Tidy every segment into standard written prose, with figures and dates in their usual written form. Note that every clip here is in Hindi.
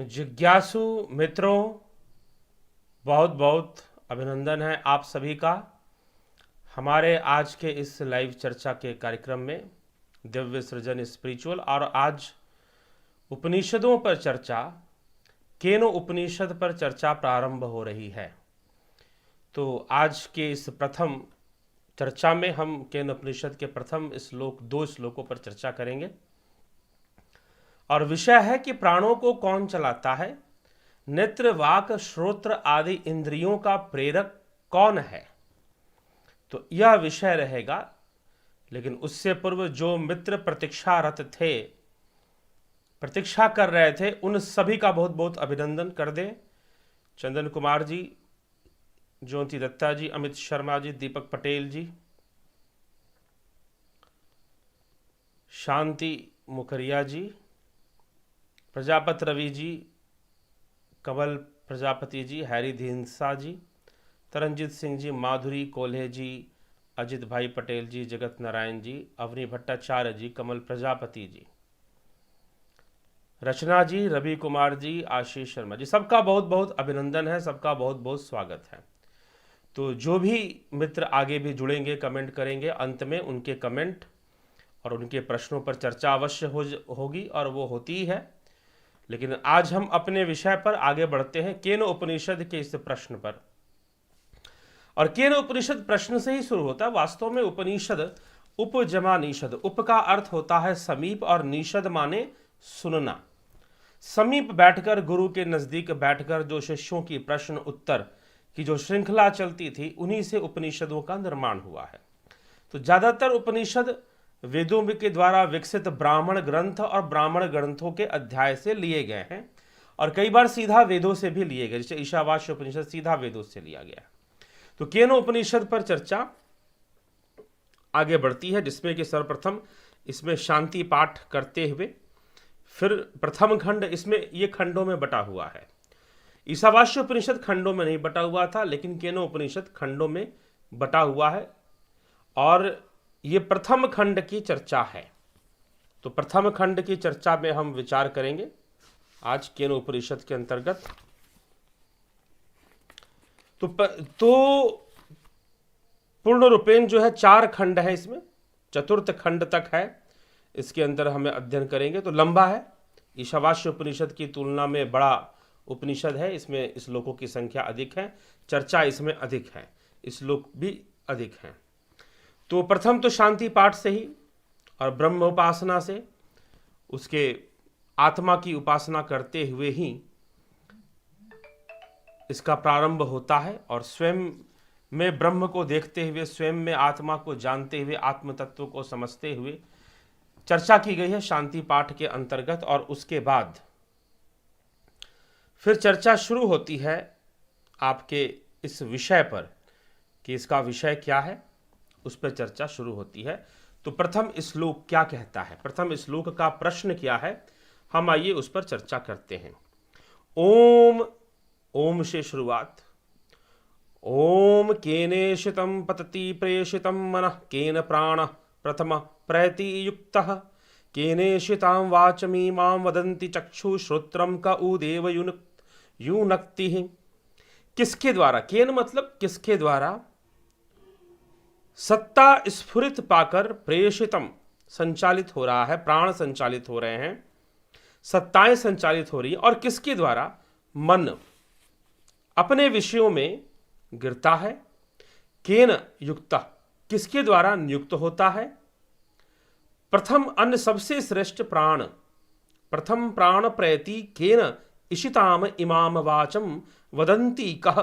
जिज्ञासु मित्रों, बहुत बहुत अभिनंदन है आप सभी का हमारे आज के इस लाइव चर्चा के कार्यक्रम में दिव्य सृजन स्पिरिचुअल। और आज उपनिषदों पर चर्चा, केनो उपनिषद पर चर्चा प्रारंभ हो रही है। तो आज के इस प्रथम चर्चा में हम केन उपनिषद के प्रथम श्लोक, 2 श्लोकों पर चर्चा करेंगे और विषय है कि प्राणों को कौन चलाता है, नेत्र वाक श्रोत्र आदि इंद्रियों का प्रेरक कौन है। तो यह विषय रहेगा। लेकिन उससे पूर्व जो मित्र प्रतीक्षारत थे, प्रतीक्षा कर रहे थे, उन सभी का बहुत बहुत अभिनंदन कर दें। चंदन कुमार जी, ज्योति दत्ता जी, अमित शर्मा जी, दीपक पटेल जी, शांति मुखरिया जी, प्रजापत रवि जी, कमल प्रजापति जी, हैरी धिंसा जी, तरनजीत सिंह जी, माधुरी कोल्हे जी, अजित भाई पटेल जी, जगत नारायण जी, अवनी भट्टाचार्य जी, कमल प्रजापति जी, रचना जी, रवि कुमार जी, आशीष शर्मा जी, सबका बहुत बहुत अभिनंदन है, सबका बहुत बहुत स्वागत है। तो जो भी मित्र आगे भी जुड़ेंगे, कमेंट करेंगे, अंत में उनके कमेंट और उनके प्रश्नों पर चर्चा अवश्य होगी और वो होती ही है। लेकिन आज हम अपने विषय पर आगे बढ़ते हैं, केन उपनिषद के इस प्रश्न पर। और केन उपनिषद प्रश्न से ही शुरू होता है। वास्तव में उपनिषद उपजमा निषद, उप का अर्थ होता है समीप और निषद माने सुनना। समीप बैठकर, गुरु के नजदीक बैठकर जो शिष्यों की प्रश्न उत्तर की जो श्रृंखला चलती थी, उन्हीं से उपनिषदों का निर्माण हुआ है। तो ज्यादातर उपनिषद वेदों के द्वारा विकसित ब्राह्मण ग्रंथ और ब्राह्मण ग्रंथों के अध्याय से लिए गए हैं और कई बार सीधा वेदों से भी लिए गए, जैसे ईशावास्य उपनिषद सीधा वेदों से लिया गया है। तो केनो उपनिषद पर चर्चा आगे बढ़ती है, जिसमें कि सर्वप्रथम इसमें शांति पाठ करते हुए फिर प्रथम खंड, इसमें ये खंडों में बटा हुआ है। ईशावास्य उपनिषद खंडों में नहीं बटा हुआ था, लेकिन केनो उपनिषद खंडों में बटा हुआ है और ये प्रथम खंड की चर्चा है। तो प्रथम खंड की चर्चा में हम विचार करेंगे आज केनो उपनिषद के अंतर्गत। तो पूर्ण रूपेण जो है 4 खंड है, इसमें चतुर्थ खंड तक है, इसके अंदर हमें अध्ययन करेंगे। तो लंबा है, ईशावास्य उपनिषद की तुलना में बड़ा उपनिषद है, इसमें श्लोकों की संख्या अधिक है, चर्चा इसमें अधिक है, श्लोक भी अधिक है। तो प्रथम तो शांति पाठ से ही और ब्रह्म उपासना से, उसके आत्मा की उपासना करते हुए ही इसका प्रारंभ होता है और स्वयं में ब्रह्म को देखते हुए, स्वयं में आत्मा को जानते हुए, आत्म तत्व को समझते हुए चर्चा की गई है शांति पाठ के अंतर्गत। और उसके बाद फिर चर्चा शुरू होती है आपके इस विषय पर कि इसका विषय क्या है, उस पर चर्चा शुरू होती है। तो प्रथम श्लोक क्या कहता है, प्रथम श्लोक का प्रश्न क्या है, हम आइए उस पर चर्चा करते हैं। ओम, ओम से शुरुआत। ओम केनेशितं पतति प्रेषितं मनः केन प्राणः प्रथम प्रयति युक्तः केनेशितां वाचमीमां वदन्ति चक्षु श्रोत्रम का उदेव युनक्तिः। किसके द्वारा, केन मतलब किसके द्वारा, सत्ता स्फुरित पाकर प्रेषितम संचालित हो रहा है, प्राण संचालित हो रहे हैं, सत्ताएं संचालित हो रही हैं। और किसके द्वारा, मन अपने विषयों में गिरता है। केन युक्ता, किसके द्वारा नियुक्त होता है। प्रथम अन्य सबसे श्रेष्ठ प्राण, प्रथम प्राण प्रयति केन इशिताम इमाम वाचम वदंती कह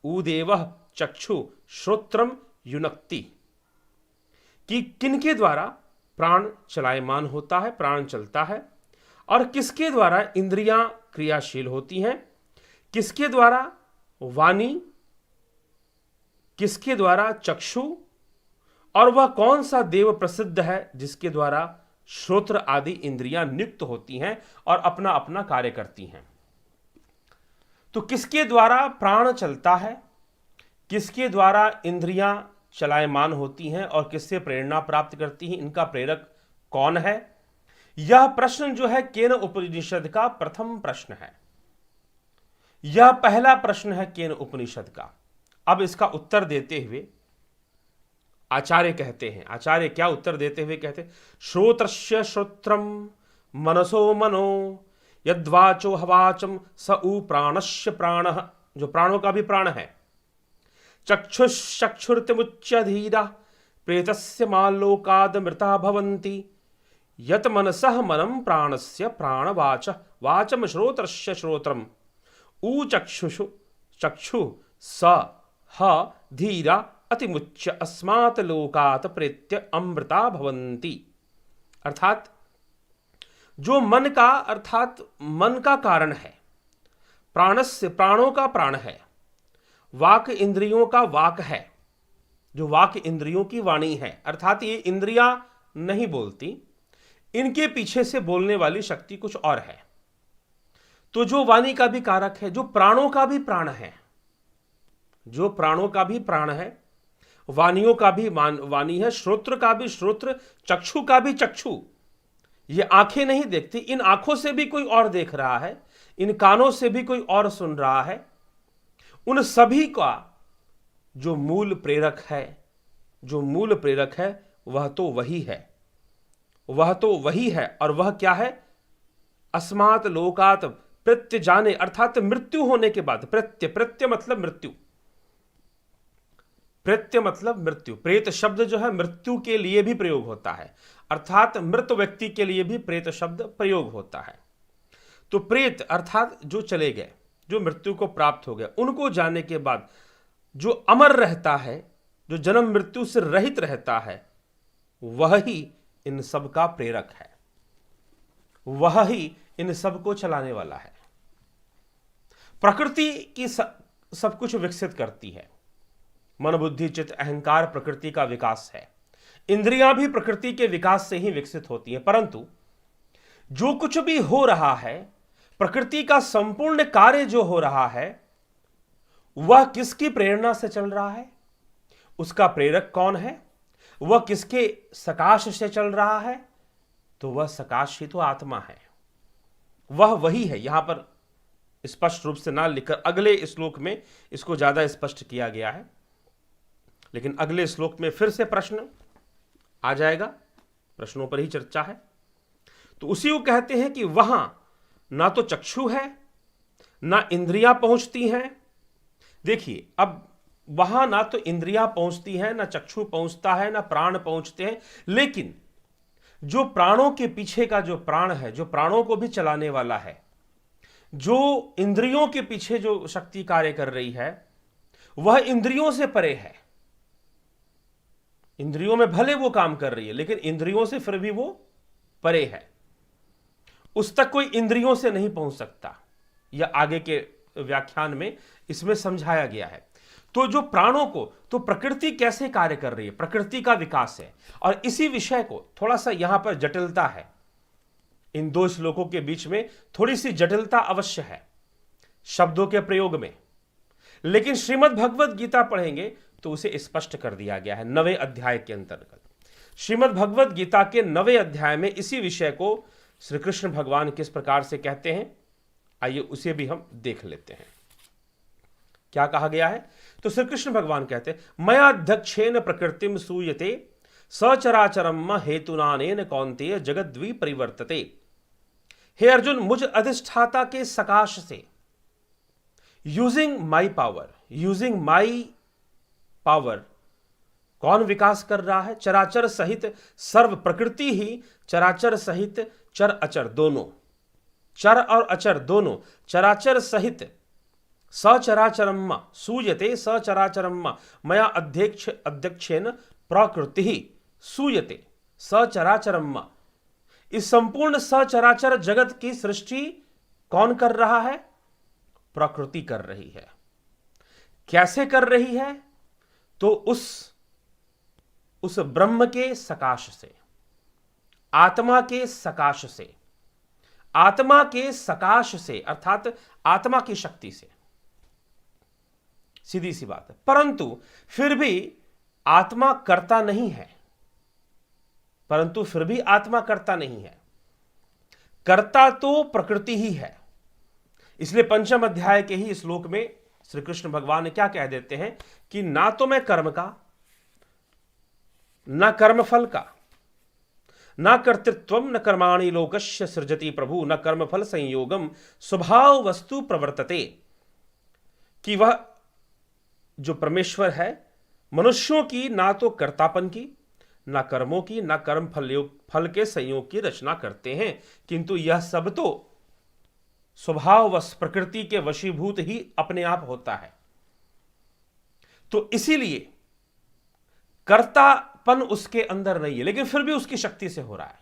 उदेव चक्षु श्रोत्रम युनक्ति। कि किनके द्वारा प्राण चलायमान होता है, प्राण चलता है, और किसके द्वारा इंद्रियां क्रियाशील होती हैं, किसके द्वारा वाणी, किसके द्वारा चक्षु, और वह कौन सा देव प्रसिद्ध है जिसके द्वारा श्रोत्र आदि इंद्रियां नियुक्त होती हैं और अपना अपना कार्य करती हैं। तो किसके द्वारा प्राण चलता है, किसके द्वारा इंद्रियां चलायमान होती हैं और किससे प्रेरणा प्राप्त करती हैं, इनका प्रेरक कौन है, यह प्रश्न जो है केन उपनिषद का प्रथम प्रश्न है। यह पहला प्रश्न है केन उपनिषद का। अब इसका उत्तर देते हुए आचार्य कहते हैं, आचार्य क्या उत्तर देते हुए कहते हैं, श्रोत्रस्य श्रोत्रम मनसो मनो यद्वाचो हवाचम स उ प्राणस्य प्राणः, जो प्राणों का भी प्राण है, चक्षुश्चक्षुर्तिमुच्य धीरा प्रेतस्य माल्लोकाद मृता भवन्ति यत मनसः मनम प्राणस्य प्राणवाच वाचम श्रोत्रस्य श्रोत्रम उ चक्षुषु चक्षु स ह धीरा अतिमुच्य अस्मात् लोकात प्रेत्य अमृता भवन्ति। अर्थात जो मन का, अर्थात मन का कारण है, प्राणस्य प्राणों का प्राण है, वाक इंद्रियों का वाक है, जो वाक इंद्रियों की वाणी है, अर्थात ये इंद्रियां नहीं बोलती, इनके पीछे से बोलने वाली शक्ति कुछ और है। तो जो वाणी का भी कारक है, जो प्राणों का भी प्राण है, जो प्राणों का भी प्राण है, वाणियों का भी वाणी है, श्रोत्र का भी श्रोत्र, चक्षु का भी चक्षु। ये आंखें नहीं देखती, इन आंखों से भी कोई और देख रहा है, इन कानों से भी कोई और सुन रहा है। उन सभी का जो मूल प्रेरक है, जो मूल प्रेरक है, वह तो वही है, वह तो वही है। और वह क्या है? अस्मात् लोकात प्रत्य जाने, अर्थात मृत्यु होने के बाद, प्रत्य, प्रत्य मतलब मृत्यु, प्रत्य मतलब मृत्यु। प्रेत शब्द जो है मृत्यु के लिए भी प्रयोग होता है, अर्थात मृत व्यक्ति के लिए भी प्रेत शब्द प्रयोग होता है। तो प्रेत अर्थात जो चले गए, जो मृत्यु को प्राप्त हो गया, उनको जाने के बाद जो अमर रहता है, जो जन्म मृत्यु से रहित रहता है, वह ही इन सब का प्रेरक है, वह ही इन सब को चलाने वाला है। प्रकृति की सब कुछ विकसित करती है, मन बुद्धि चित्त अहंकार प्रकृति का विकास है, इंद्रियां भी प्रकृति के विकास से ही विकसित होती हैं। परंतु जो कुछ भी हो रहा है, प्रकृति का संपूर्ण कार्य जो हो रहा है, वह किसकी प्रेरणा से चल रहा है? उसका प्रेरक कौन है? वह किसके सकाश से चल रहा है? तो वह सकाश ही तो आत्मा है, वह वही है। यहां पर स्पष्ट रूप से ना लिखकर अगले श्लोक में इसको ज्यादा स्पष्ट किया गया है, लेकिन अगले श्लोक में फिर से प्रश्न आ जाएगा, प्रश्नों पर ही चर्चा है। तो उसी को कहते हैं कि वहां ना तो चक्षु है, ना इंद्रियां पहुंचती हैं। देखिए, अब वहां ना तो इंद्रियां पहुंचती हैं, ना चक्षु पहुंचता है, ना प्राण पहुंचते हैं, लेकिन जो प्राणों के पीछे का जो प्राण है, जो प्राणों को भी चलाने वाला है, जो इंद्रियों के पीछे जो शक्ति कार्य कर रही है, वह इंद्रियों से परे है। इंद्रियों में भले वो काम कर रही है, लेकिन इंद्रियों से फिर भी वो परे है, उस तक कोई इंद्रियों से नहीं पहुंच सकता। यह आगे के व्याख्यान में इसमें समझाया गया है। तो जो प्राणों को, तो प्रकृति कैसे कार्य कर रही है, प्रकृति का विकास है। और इसी विषय को थोड़ा सा यहां पर जटिलता है, इन दो श्लोकों के बीच में थोड़ी सी जटिलता अवश्य है शब्दों के प्रयोग में, लेकिन श्रीमद् भगवद गीता पढ़ेंगे तो उसे स्पष्ट कर दिया गया है 9वें अध्याय के अंतर्गत। श्रीमद् भगवद गीता के 9वें अध्याय में इसी विषय को श्री कृष्ण भगवान किस प्रकार से कहते हैं, आइए उसे भी हम देख लेते हैं। क्या कहा गया है? तो श्री कृष्ण भगवान कहते हैं, मया अध्यक्षेन प्रकृतिम सूयते सचराचरम हेतुनानेन कौन्तेय जगद्वी परिवर्तते। हे अर्जुन, मुझ अधिष्ठाता के सकाश से, using my power, using my power, कौन विकास कर रहा है? चराचर सहित सर्व प्रकृति ही चराचर सहित चर अचर दोनों, चर और अचर दोनों, चराचर सहित सचराचरम सूयते, सचराचरम मया अध्यक्षेन प्रकृति सूयते सचराचरम। इस संपूर्ण सचराचर जगत की सृष्टि कौन कर रहा है? प्रकृति कर रही है। कैसे कर रही है? तो उस ब्रह्म के सकाश से, आत्मा के सकाश से, आत्मा के सकाश से, अर्थात आत्मा की शक्ति से, सीधी सी बात है। परंतु फिर भी आत्मा करता नहीं है, परंतु फिर भी आत्मा करता नहीं है, करता तो प्रकृति ही है। इसलिए पंचम अध्याय के ही श्लोक में श्री कृष्ण भगवान क्या कह देते हैं कि ना तो मैं कर्म का, न कर्मफल का, न कर्तृत्वम न कर्माणि लोकस्य सृजति प्रभु न कर्मफल संयोगम स्वभाव वस्तु प्रवर्तते, कि वह जो परमेश्वर है मनुष्यों की ना तो कर्तापन की, ना कर्मों की, ना कर्म फल के संयोग की रचना करते हैं, किंतु यह सब तो स्वभाववश प्रकृति के वशीभूत ही अपने आप होता है। तो इसीलिए कर्तापन उसके अंदर नहीं है, लेकिन फिर भी उसकी शक्ति से हो रहा है,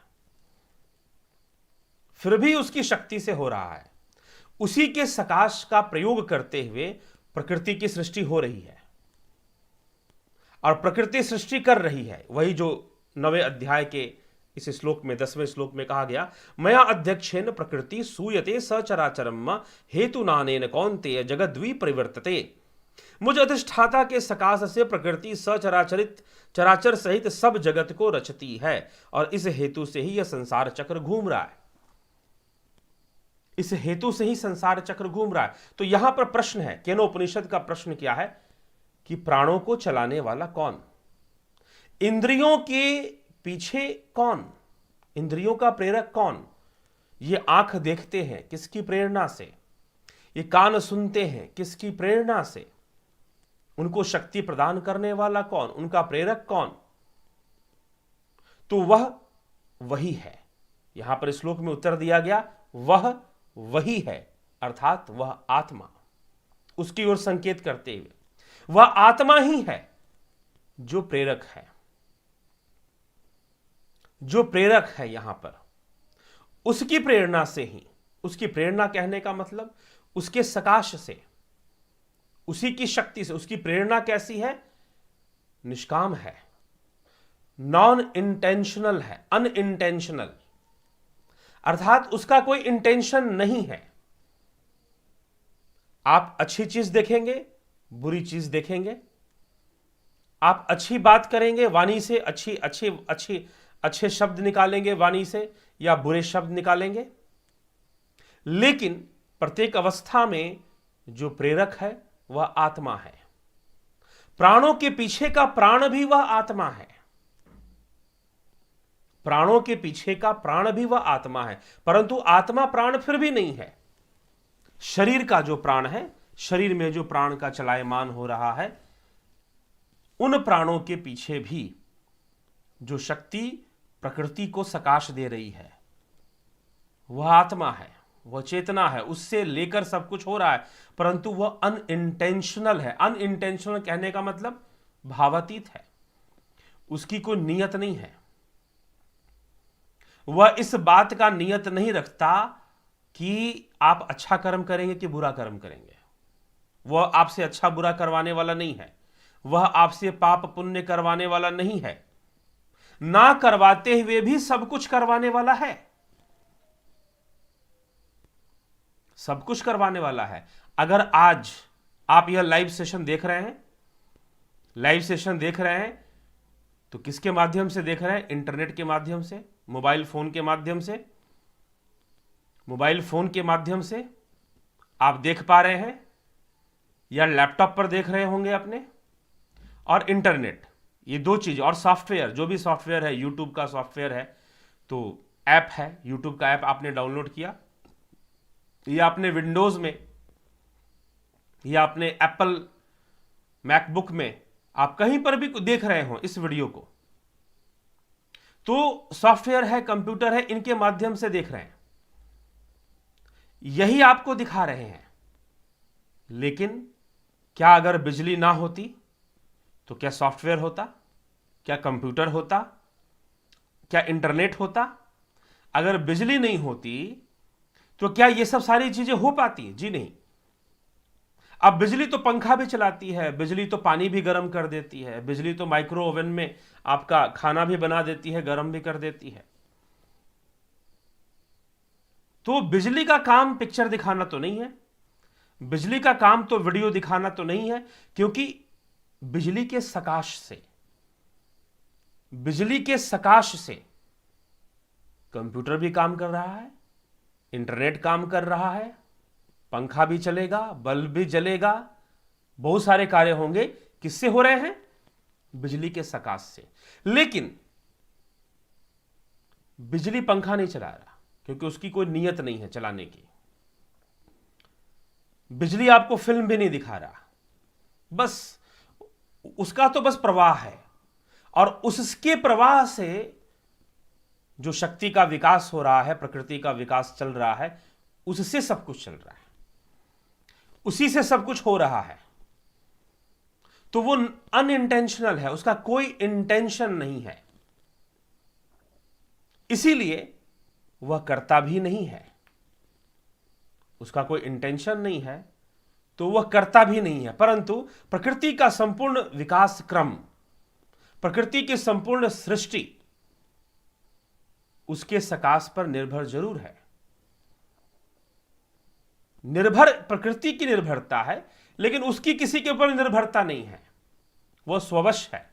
फिर भी उसकी शक्ति से हो रहा है। उसी के सकाश का प्रयोग करते हुए प्रकृति की सृष्टि हो रही है और प्रकृति सृष्टि कर रही है। वही जो 9वें अध्याय के इस श्लोक में 10वें श्लोक में कहा गया, मया अध्यक्षेन प्रकृति सूयते सचराचरम हेतु नानेन कौन्तेय जगद्वी परिवर्तते। मुझ अधिष्ठाता के सकाश से प्रकृति सचराचरित चराचर सहित सब जगत को रचती है और इस हेतु से ही यह संसार चक्र घूम रहा है, इस हेतु से ही संसार चक्र घूम रहा है। तो यहां पर प्रश्न है, केनोपनिषद का प्रश्न क्या है कि प्राणों को चलाने वाला कौन, इंद्रियों के पीछे कौन, इंद्रियों का प्रेरक कौन। ये आंख देखते हैं किसकी प्रेरणा से, ये कान सुनते हैं किसकी प्रेरणा से, उनको शक्ति प्रदान करने वाला कौन, उनका प्रेरक कौन। तो वह वही है। यहां पर श्लोक में उत्तर दिया गया वह वही है, अर्थात वह आत्मा, उसकी ओर संकेत करते हुए वह आत्मा ही है जो प्रेरक है, जो प्रेरक है। यहां पर उसकी प्रेरणा से ही, उसकी प्रेरणा कहने का मतलब उसके सकाश से, उसी की शक्ति से। उसकी प्रेरणा कैसी है, निष्काम है, नॉन इंटेंशनल है, अनइंटेंशनल, अर्थात उसका कोई इंटेंशन नहीं है। आप अच्छी चीज देखेंगे, बुरी चीज देखेंगे, आप अच्छी बात करेंगे वाणी से, अच्छे शब्द निकालेंगे वाणी से, या बुरे शब्द निकालेंगे, लेकिन प्रत्येक अवस्था में जो प्रेरक है वह आत्मा है। प्राणों के पीछे का प्राण भी वह आत्मा है, प्राणों के पीछे का प्राण भी वह आत्मा है, परंतु आत्मा प्राण फिर भी नहीं है। शरीर का जो प्राण है, शरीर में जो प्राण का चलायमान हो रहा है, उन प्राणों के पीछे भी जो शक्ति प्रकृति को सकाश दे रही है वह आत्मा है, वह चेतना है, उससे लेकर सब कुछ हो रहा है, परंतु वह अनइंटेंशनल है। अनइंटेंशनल कहने का मतलब भावातीत है, उसकी कोई नियत नहीं है। वह इस बात का नियत नहीं रखता कि आप अच्छा कर्म करेंगे कि बुरा कर्म करेंगे। वह आपसे अच्छा बुरा करवाने वाला नहीं है, वह आपसे पाप पुण्य करवाने वाला नहीं है, ना करवाते हुए भी सब कुछ करवाने वाला है, सब कुछ करवाने वाला है। अगर आज आप यह लाइव सेशन देख रहे हैं, लाइव सेशन देख रहे हैं, तो किसके माध्यम से देख रहे हैं? इंटरनेट के माध्यम से, मोबाइल फोन के माध्यम से, मोबाइल फोन के माध्यम से आप देख पा रहे हैं, या लैपटॉप पर देख रहे होंगे अपने, और इंटरनेट, ये दो चीज, और सॉफ्टवेयर, जो भी सॉफ्टवेयर है, यूट्यूब का सॉफ्टवेयर है, तो ऐप है, यूट्यूब का ऐप आपने डाउनलोड किया, या आपने विंडोज में, या आपने एप्पल मैकबुक में, आप कहीं पर भी देख रहे हो इस वीडियो को, तो सॉफ्टवेयर है, कंप्यूटर है, इनके माध्यम से देख रहे हैं, यही आपको दिखा रहे हैं। लेकिन क्या अगर बिजली ना होती तो क्या सॉफ्टवेयर होता, क्या कंप्यूटर होता, क्या इंटरनेट होता? अगर बिजली नहीं होती तो क्या ये सब सारी चीजें हो पाती? जी नहीं। अब बिजली तो पंखा भी चलाती है, बिजली तो पानी भी गर्म कर देती है, बिजली तो माइक्रो ओवन में आपका खाना भी बना देती है, गर्म भी कर देती है। तो बिजली का काम पिक्चर दिखाना तो नहीं है, बिजली का काम तो वीडियो दिखाना तो नहीं है, क्योंकि बिजली के सकाश से, बिजली के सकाश से कंप्यूटर भी काम कर रहा है, इंटरनेट काम कर रहा है, पंखा भी चलेगा, बल्ब भी जलेगा, बहुत सारे कार्य होंगे। किससे हो रहे हैं? बिजली के सकाश से। लेकिन बिजली पंखा नहीं चला रहा, क्योंकि उसकी कोई नीयत नहीं है चलाने की। बिजली आपको फिल्म भी नहीं दिखा रहा, बस उसका तो बस प्रवाह है, और उसके प्रवाह से जो शक्ति का विकास हो रहा है, प्रकृति का विकास चल रहा है, उससे सब कुछ चल रहा है, उसी से सब कुछ हो रहा है। तो वो अनइंटेंशनल है, उसका कोई इंटेंशन नहीं है, इसीलिए वह करता भी नहीं है। उसका कोई इंटेंशन नहीं है तो वह करता भी नहीं है। परंतु प्रकृति का संपूर्ण विकास क्रम, प्रकृति की संपूर्ण सृष्टि उसके सकाश पर निर्भर जरूर है। निर्भर प्रकृति की निर्भरता है, लेकिन उसकी किसी के ऊपर निर्भरता नहीं है। वह स्ववश है,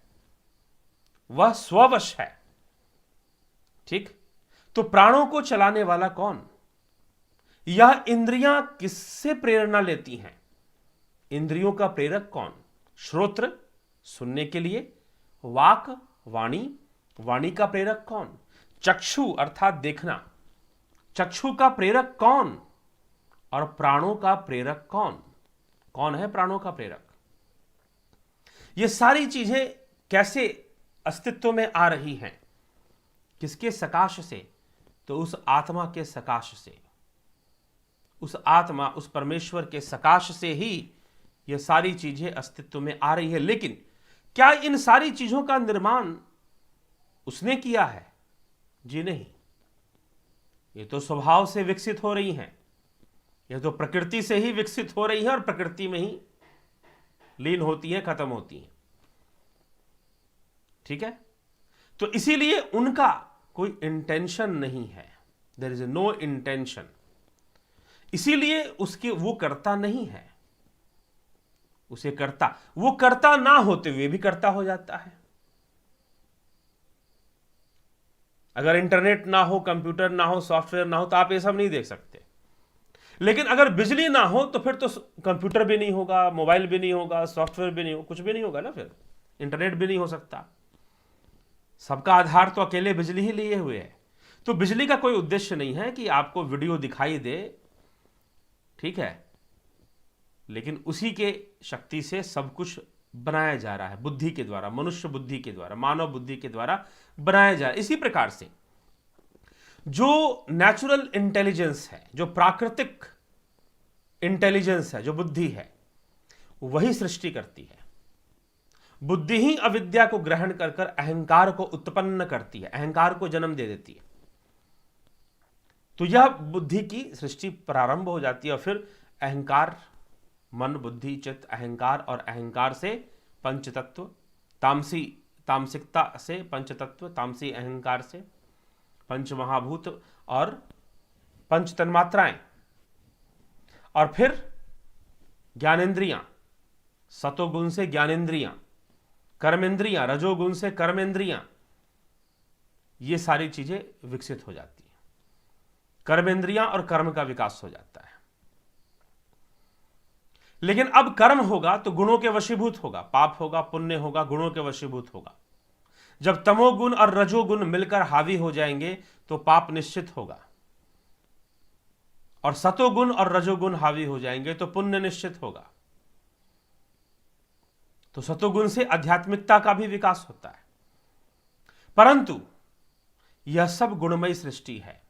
वह स्ववश है। ठीक। तो प्राणों को चलाने वाला कौन? यह इंद्रियां किससे प्रेरणा लेती हैं? इंद्रियों का प्रेरक कौन? श्रोत्र, सुनने के लिए। वाक, वाणी, वाणी का प्रेरक कौन? चक्षु अर्थात देखना, चक्षु का प्रेरक कौन? और प्राणों का प्रेरक कौन? कौन है प्राणों का प्रेरक? ये सारी चीजें कैसे अस्तित्व में आ रही हैं? किसके सकाश से? तो उस आत्मा के सकाश से, उस आत्मा, उस परमेश्वर के सकाश से ही ये सारी चीजें अस्तित्व में आ रही है। लेकिन क्या इन सारी चीजों का निर्माण उसने किया है? जी नहीं, ये तो स्वभाव से विकसित हो रही हैं, ये तो प्रकृति से ही विकसित हो रही है और प्रकृति में ही लीन होती है, खत्म होती है। ठीक है। तो इसीलिए उनका कोई इंटेंशन नहीं है, देयर इज नो इंटेंशन। इसीलिए उसके वो करता नहीं है, उसे करता, वो करता ना होते हुए भी करता हो जाता है। अगर इंटरनेट ना हो, कंप्यूटर ना हो, सॉफ्टवेयर ना हो, तो आप ये सब नहीं देख सकते। लेकिन अगर बिजली ना हो तो फिर तो कंप्यूटर भी नहीं होगा, मोबाइल भी नहीं होगा, सॉफ्टवेयर भी नहीं हो, कुछ भी नहीं होगा ना, फिर इंटरनेट भी नहीं हो सकता। सबका आधार तो अकेले बिजली ही लिए हुए है। तो बिजली का कोई उद्देश्य नहीं है कि आपको वीडियो दिखाई दे, ठीक है, लेकिन उसी के शक्ति से सब कुछ बनाया जा रहा है, बुद्धि के द्वारा, मनुष्य बुद्धि के द्वारा, मानव बुद्धि के द्वारा बनाया जा रहा है। इसी प्रकार से जो नेचुरल इंटेलिजेंस है, जो प्राकृतिक इंटेलिजेंस है, जो बुद्धि है, वही सृष्टि करती है। बुद्धि ही अविद्या को ग्रहण कर कर अहंकार को उत्पन्न करती है, अहंकार को जन्म दे देती है। तो यह बुद्धि की सृष्टि प्रारंभ हो जाती है, और फिर अहंकार, मन, बुद्धि, चित्त, अहंकार, और अहंकार से पंचतत्व, तामसिकता से पंचतत्व, तामसी अहंकार से पंच महाभूत और पंच तन्मात्राएं, और फिर ज्ञानेंद्रियां, सतोगुण से ज्ञानेंद्रियां, कर्मेंद्रियां, रजोगुण से कर्मेंद्रियां, ये सारी चीजें विकसित हो जाती हैं। कर्मेंद्रियां और कर्म का विकास हो जाता है। लेकिन अब कर्म होगा तो गुणों के वशीभूत होगा, पाप होगा, पुण्य होगा, गुणों के वशीभूत होगा। जब तमोगुण और रजोगुण मिलकर हावी हो जाएंगे तो पाप निश्चित होगा, और सतोगुण और रजोगुण हावी हो जाएंगे तो पुण्य निश्चित होगा। तो सतोगुण से आध्यात्मिकता का भी विकास होता है। परंतु यह सब गुणमयी सृष्टि है,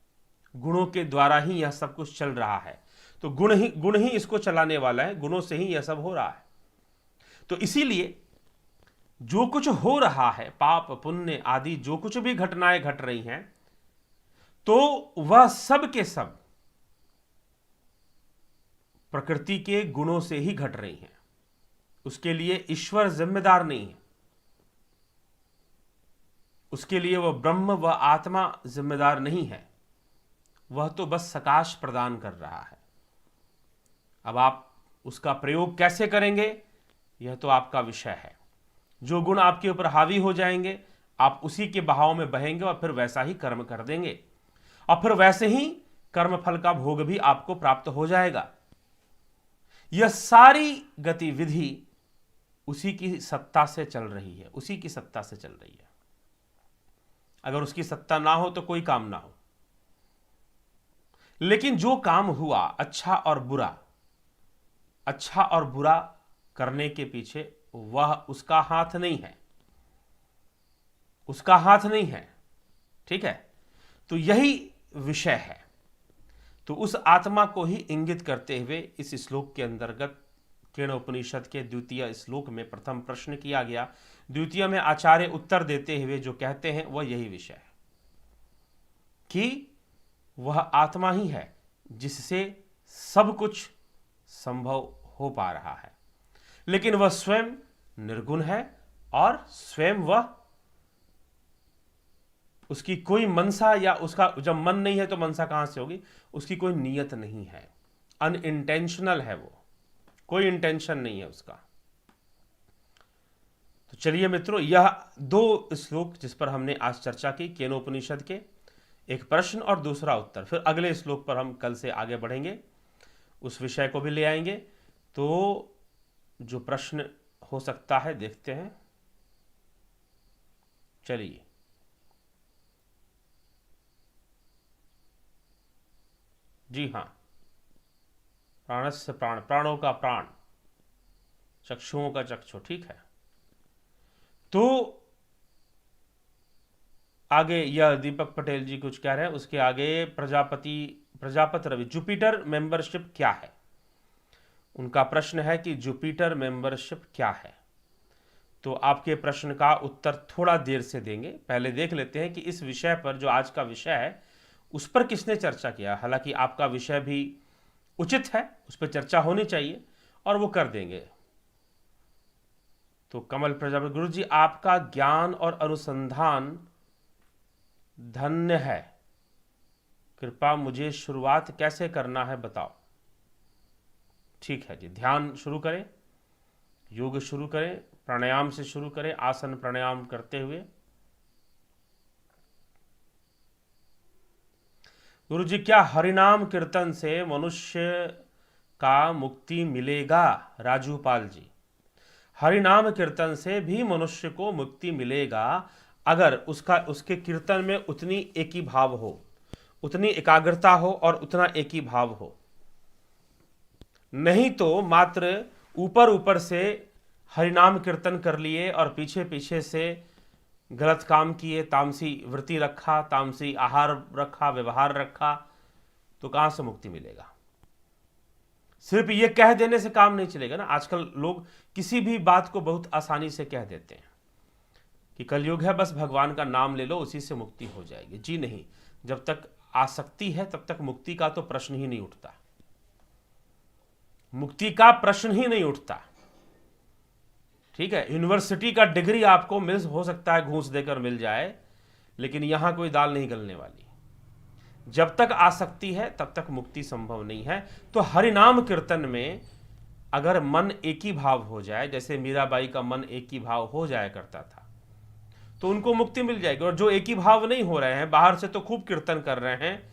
गुणों के द्वारा ही यह सब कुछ चल रहा है। तो गुण ही इसको चलाने वाला है, गुणों से ही यह सब हो रहा है। तो इसीलिए जो कुछ हो रहा है, पाप पुण्य आदि जो कुछ भी घटनाएं घट रही हैं, तो वह सब के सब प्रकृति के गुणों से ही घट रही हैं। उसके लिए ईश्वर जिम्मेदार नहीं है, उसके लिए वह ब्रह्म, वह आत्मा जिम्मेदार नहीं है। वह तो बस सकाश प्रदान कर रहा है। अब आप उसका प्रयोग कैसे करेंगे, यह तो आपका विषय है। जो गुण आपके ऊपर हावी हो जाएंगे, आप उसी के बहाव में बहेंगे और फिर वैसा ही कर्म कर देंगे, और फिर वैसे ही कर्म फल का भोग भी आपको प्राप्त हो जाएगा। यह सारी गतिविधि उसी की सत्ता से चल रही है, उसी की सत्ता से चल रही है। अगर उसकी सत्ता ना हो तो कोई काम ना हो। लेकिन जो काम हुआ, अच्छा और बुरा करने के पीछे वह उसका हाथ नहीं है, उसका हाथ नहीं है। ठीक है, तो यही विषय है। तो उस आत्मा को ही इंगित करते हुए इस श्लोक के अंतर्गत केनोपनिषद के द्वितीय श्लोक में प्रथम प्रश्न किया गया। द्वितीय में आचार्य उत्तर देते हुए जो कहते हैं वह यही विषय है कि वह आत्मा ही है जिससे सब कुछ संभव हो पा रहा है, लेकिन वह स्वयं निर्गुण है और स्वयं वह, उसकी कोई मनसा, या उसका जब मन नहीं है तो मनसा कहां से होगी, उसकी कोई नियत नहीं है, अनइंटेंशनल है, वो कोई इंटेंशन नहीं है उसका। तो चलिए मित्रों, यह दो श्लोक जिस पर हमने आज चर्चा की, केनोपनिषद के, एक प्रश्न और दूसरा उत्तर। फिर अगले श्लोक पर हम कल से आगे बढ़ेंगे, उस विषय को भी ले आएंगे। तो जो प्रश्न हो सकता है देखते हैं। चलिए, जी हाँ, प्राणस्य प्राण, प्राणों का प्राण, चक्षुओं का चक्षु। ठीक है, तो आगे यह दीपक पटेल जी कुछ कह रहे हैं, उसके आगे प्रजापति रवि, जुपिटर मेंबरशिप क्या है? उनका प्रश्न है कि जुपिटर मेंबरशिप क्या है। तो आपके प्रश्न का उत्तर थोड़ा देर से देंगे, पहले देख लेते हैं कि इस विषय पर, जो आज का विषय है, उस पर किसने चर्चा किया। हालांकि आपका विषय भी उचित है, उस पर चर्चा होनी चाहिए और वो कर देंगे। तो कमल प्रजापति, गुरु जी आपका ज्ञान और अनुसंधान धन्य है, कृपा मुझे शुरुआत कैसे करना है बताओ। ठीक है जी, ध्यान शुरू करें, योग शुरू करें, प्राणायाम से शुरू करें, आसन प्राणायाम करते हुए। गुरु जी, क्या हरिनाम कीर्तन से मनुष्य का मुक्ति मिलेगा? राजू पाल जी, हरिनाम कीर्तन से भी मनुष्य को मुक्ति मिलेगा अगर उसके कीर्तन में उतनी एक ही भाव हो, उतनी एकाग्रता हो और उतना एक ही भाव हो। नहीं तो मात्र ऊपर ऊपर से हरिनाम कीर्तन कर लिए और पीछे पीछे से गलत काम किए, तामसी वृत्ति रखा, तामसी आहार रखा, व्यवहार रखा, तो कहां से मुक्ति मिलेगा? सिर्फ ये कह देने से काम नहीं चलेगा ना। आजकल लोग किसी भी बात को बहुत आसानी से कह देते हैं कि कलयुग है, बस भगवान का नाम ले लो, उसी से मुक्ति हो जाएगी। जी नहीं, जब तक आसक्ति है तब तक मुक्ति का तो प्रश्न ही नहीं उठता, मुक्ति का प्रश्न ही नहीं उठता। ठीक है, यूनिवर्सिटी का डिग्री आपको हो सकता है घूस देकर मिल जाए, लेकिन यहां कोई दाल नहीं गलने वाली। जब तक आसक्ति है तब तक मुक्ति संभव नहीं है। तो हरिनाम कीर्तन में अगर मन एक ही भाव हो जाए, जैसे मीराबाई का मन एक ही भाव हो जाया करता था, तो उनको मुक्ति मिल जाएगी। और जो एक ही भाव नहीं हो रहे हैं, बाहर से तो खूब कीर्तन कर रहे हैं,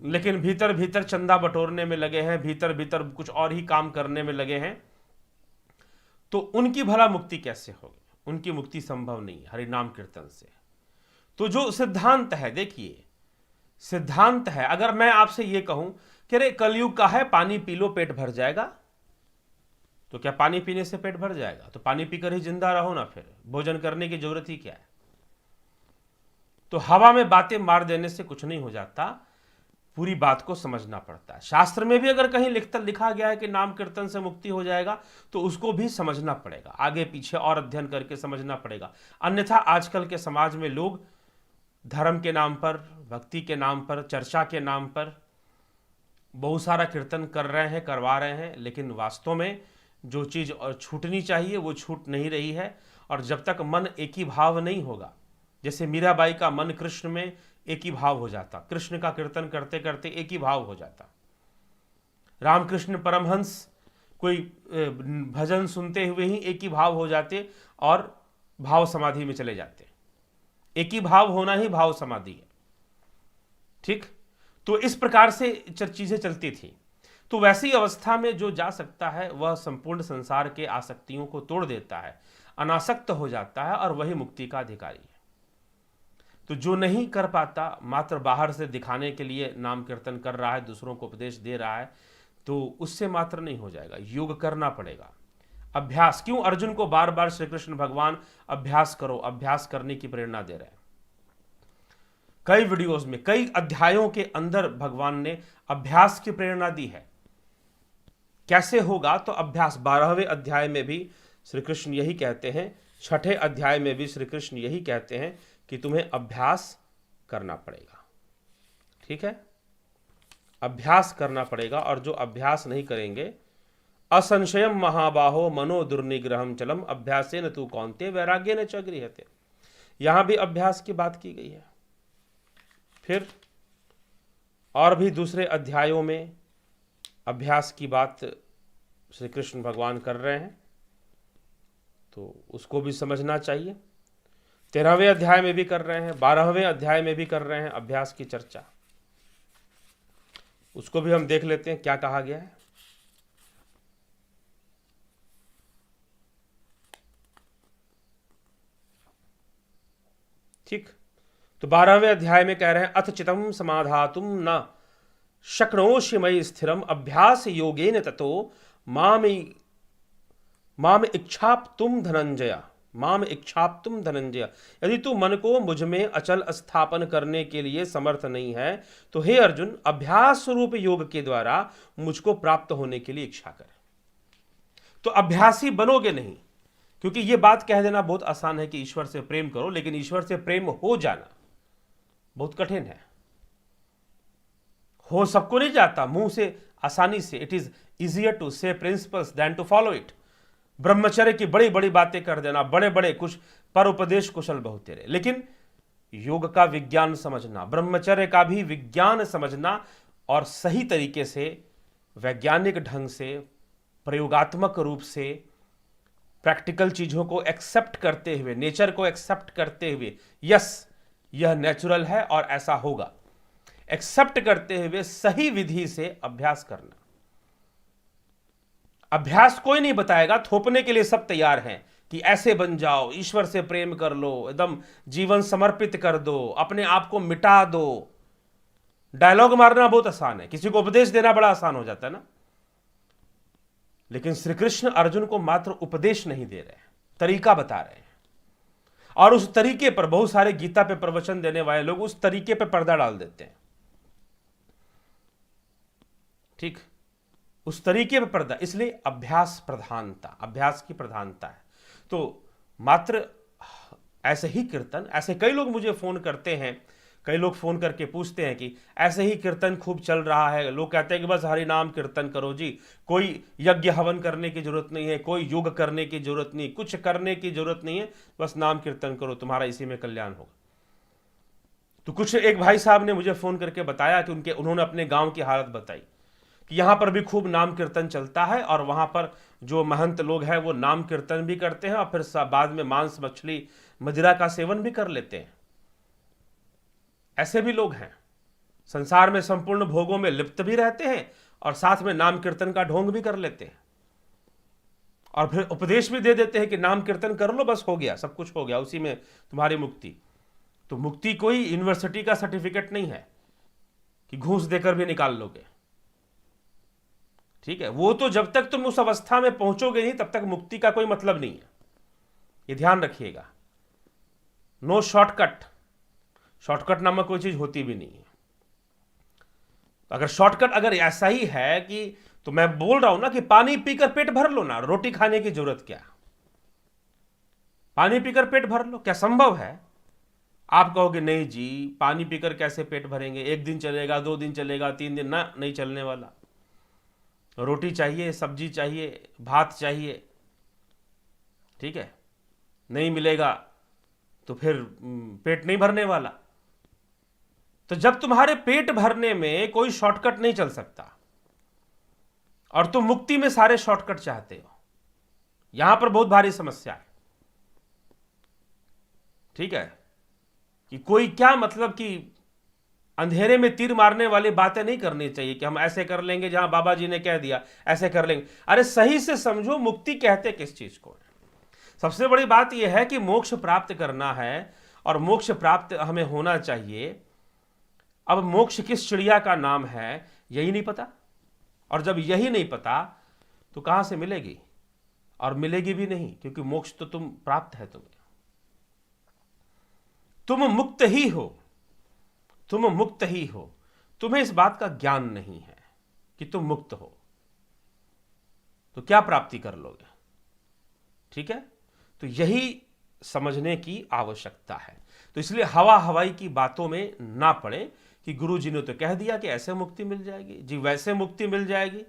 लेकिन भीतर भीतर चंदा बटोरने में लगे हैं, भीतर भीतर कुछ और ही काम करने में लगे हैं, तो उनकी भला मुक्ति कैसे होगी? उनकी मुक्ति संभव नहीं है हरिनाम कीर्तन से। तो जो सिद्धांत है, देखिए सिद्धांत है, अगर मैं आपसे यह कहूं कि अरे कलयुग का है, पानी पी लो पेट भर जाएगा, तो क्या पानी पीने से पेट भर जाएगा? तो पानी पीकर ही जिंदा रहो ना, फिर भोजन करने की जरूरत ही क्या है? तो हवा में बातें मार देने से कुछ नहीं हो जाता, पूरी बात को समझना पड़ता है। शास्त्र में भी अगर कहीं लिखा गया है कि नाम कीर्तन से मुक्ति हो जाएगा, तो उसको भी समझना पड़ेगा, आगे पीछे और अध्ययन करके समझना पड़ेगा। अन्यथा आजकल के समाज में लोग धर्म के नाम पर, भक्ति के नाम पर, चर्चा के नाम पर बहुत सारा कीर्तन कर रहे हैं, करवा रहे हैं, लेकिन वास्तव में जो चीज़ छूटनी चाहिए वो छूट नहीं रही है। और जब तक मन एक ही भाव नहीं होगा, जैसे मीराबाई का मन कृष्ण में एक ही भाव हो जाता, कृष्ण का कीर्तन करते करते एक ही भाव हो जाता। रामकृष्ण परमहंस कोई भजन सुनते हुए ही एक ही भाव हो जाते और भाव समाधि में चले जाते। एक ही भाव होना ही भाव समाधि है। ठीक, तो इस प्रकार से चीजें चलती थी। तो वैसी अवस्था में जो जा सकता है वह संपूर्ण संसार के आसक्तियों को तोड़ देता है, अनासक्त हो जाता है और वही मुक्ति का अधिकारी है। तो जो नहीं कर पाता, मात्र बाहर से दिखाने के लिए नाम कीर्तन कर रहा है, दूसरों को उपदेश दे रहा है, तो उससे मात्र नहीं हो जाएगा, योग करना पड़ेगा। अभ्यास, क्यों अर्जुन को बार बार श्री कृष्ण भगवान अभ्यास करो, अभ्यास करने की प्रेरणा दे रहे हैं। कई वीडियोस में, कई अध्यायों के अंदर भगवान ने अभ्यास की प्रेरणा दी है। कैसे होगा? तो अभ्यास 12वें अध्याय में भी श्री कृष्ण यही कहते हैं, 6ठे अध्याय में भी श्री कृष्ण यही कहते हैं कि तुम्हें अभ्यास करना पड़ेगा। ठीक है, अभ्यास करना पड़ेगा। और जो अभ्यास नहीं करेंगे, असंशयम महाबाहो मनो दुर्निग्रहम चलम अभ्यासेन तु कौन्ते वैराग्येन च गृह्यते। यहां भी अभ्यास की बात की गई है। फिर और भी दूसरे अध्यायों में अभ्यास की बात श्री कृष्ण भगवान कर रहे हैं, तो उसको भी समझना चाहिए। 13वें अध्याय में भी कर रहे हैं, 12वें अध्याय में भी कर रहे हैं अभ्यास की चर्चा। उसको भी हम देख लेते हैं क्या कहा गया है। ठीक, तो 12वें अध्याय में कह रहे हैं, अथ चितम समाधातुम न शक्नोषि मयि स्थिरम अभ्यास योगेन ततो माम इच्छाप्तुम धनंजय, माम इच्छाप्तुम धनंजय। यदि तू मन को मुझ में अचल स्थापन करने के लिए समर्थ नहीं है, तो हे अर्जुन, अभ्यास स्वरूप योग के द्वारा मुझको प्राप्त होने के लिए इच्छा कर। तो अभ्यासी बनोगे नहीं, क्योंकि यह बात कह देना बहुत आसान है कि ईश्वर से प्रेम करो, लेकिन ईश्वर से प्रेम हो जाना बहुत कठिन है। हो सबको नहीं जाता मुंह से आसानी से। It is easier to say principles than to follow it. ब्रह्मचर्य की बड़ी बड़ी बातें कर देना, बड़े बड़े कुछ पर उपदेश कुशल बहुत तेरे, लेकिन योग का विज्ञान समझना, ब्रह्मचर्य का भी विज्ञान समझना और सही तरीके से वैज्ञानिक ढंग से, प्रयोगात्मक रूप से, प्रैक्टिकल चीजों को एक्सेप्ट करते हुए, नेचर को एक्सेप्ट करते हुए, यस यह नेचुरल है और ऐसा होगा, एक्सेप्ट करते हुए सही विधि से अभ्यास करना। अभ्यास कोई नहीं बताएगा, थोपने के लिए सब तैयार हैं कि ऐसे बन जाओ, ईश्वर से प्रेम कर लो, एकदम जीवन समर्पित कर दो, अपने आप को मिटा दो। डायलॉग मारना बहुत आसान है, किसी को उपदेश देना बड़ा आसान हो जाता है ना। लेकिन श्री कृष्ण अर्जुन को मात्र उपदेश नहीं दे रहे हैं, तरीका बता रहे हैं। और उस तरीके पर बहुत सारे गीता पे प्रवचन देने वाले लोग उस तरीके पे पर्दा डाल देते हैं। ठीक, उस तरीके पे पर्दा, इसलिए अभ्यास प्रधानता, अभ्यास की प्रधानता है। तो मात्र ऐसे ही कीर्तन, ऐसे कई लोग मुझे फोन करते हैं, कई लोग फोन करके पूछते हैं कि ऐसे ही कीर्तन खूब चल रहा है, लोग कहते हैं कि बस हरि नाम कीर्तन करो जी, कोई यज्ञ हवन करने की जरूरत नहीं है, कोई योग करने की जरूरत नहीं, कुछ करने की जरूरत नहीं है, बस नाम कीर्तन करो, तुम्हारा इसी में कल्याण होगा। तो कुछ एक भाई साहब ने मुझे फोन करके बताया कि उन्होंने अपने गांव की हालत बताई कि यहां पर भी खूब नाम कीर्तन चलता है और वहां पर जो महंत लोग हैं वो नाम कीर्तन भी करते हैं और फिर बाद में मांस मछली मदिरा का सेवन भी कर लेते हैं। ऐसे भी लोग हैं, संसार में संपूर्ण भोगों में लिप्त भी रहते हैं और साथ में नाम कीर्तन का ढोंग भी कर लेते हैं और फिर उपदेश भी दे देते हैं कि नाम कीर्तन कर लो, बस हो गया, सब कुछ हो गया, उसी में तुम्हारी मुक्ति। तो मुक्ति कोई यूनिवर्सिटी का सर्टिफिकेट नहीं है कि घूस देकर भी निकाल लोगे। ठीक है, वो तो जब तक तुम उस अवस्था में पहुंचोगे नहीं तब तक मुक्ति का कोई मतलब नहीं है, ये ध्यान रखिएगा। नो शॉर्टकट, शॉर्टकट नामक कोई चीज होती भी नहीं है। अगर शॉर्टकट अगर ऐसा ही है कि, तो मैं बोल रहा हूं ना कि पानी पीकर पेट भर लो ना, रोटी खाने की जरूरत क्या? पानी पीकर पेट भर लो, क्या संभव है? आप कहोगे नहीं जी, पानी पीकर कैसे पेट भरेंगे, एक दिन चलेगा, 2 दिन चलेगा, 3 दिन ना, नहीं चलने वाला। रोटी चाहिए, सब्जी चाहिए, भात चाहिए, ठीक है, नहीं मिलेगा तो फिर पेट नहीं भरने वाला। तो जब तुम्हारे पेट भरने में कोई शॉर्टकट नहीं चल सकता और तुम मुक्ति में सारे शॉर्टकट चाहते हो, यहां पर बहुत भारी समस्या है। ठीक है, कि कोई क्या मतलब कि अंधेरे में तीर मारने वाली बातें नहीं करनी चाहिए कि हम ऐसे कर लेंगे, जहां बाबा जी ने कह दिया ऐसे कर लेंगे। अरे सही से समझो मुक्ति कहते किस चीज को। सबसे बड़ी बात यह है कि मोक्ष प्राप्त करना है और मोक्ष प्राप्त हमें होना चाहिए। अब मोक्ष किस चिड़िया का नाम है यही नहीं पता, और जब यही नहीं पता तो कहां से मिलेगी, और मिलेगी भी नहीं, क्योंकि मोक्ष तो तुम प्राप्त है, तुम मुक्त ही हो, तुम मुक्त ही हो। तुम्हें इस बात का ज्ञान नहीं है कि तुम मुक्त हो, तो क्या प्राप्ति कर लोगे? ठीक है, तो यही समझने की आवश्यकता है। तो इसलिए हवा हवाई की बातों में ना पड़े कि गुरु जी ने तो कह दिया कि ऐसे मुक्ति मिल जाएगी जी, वैसे मुक्ति मिल जाएगी।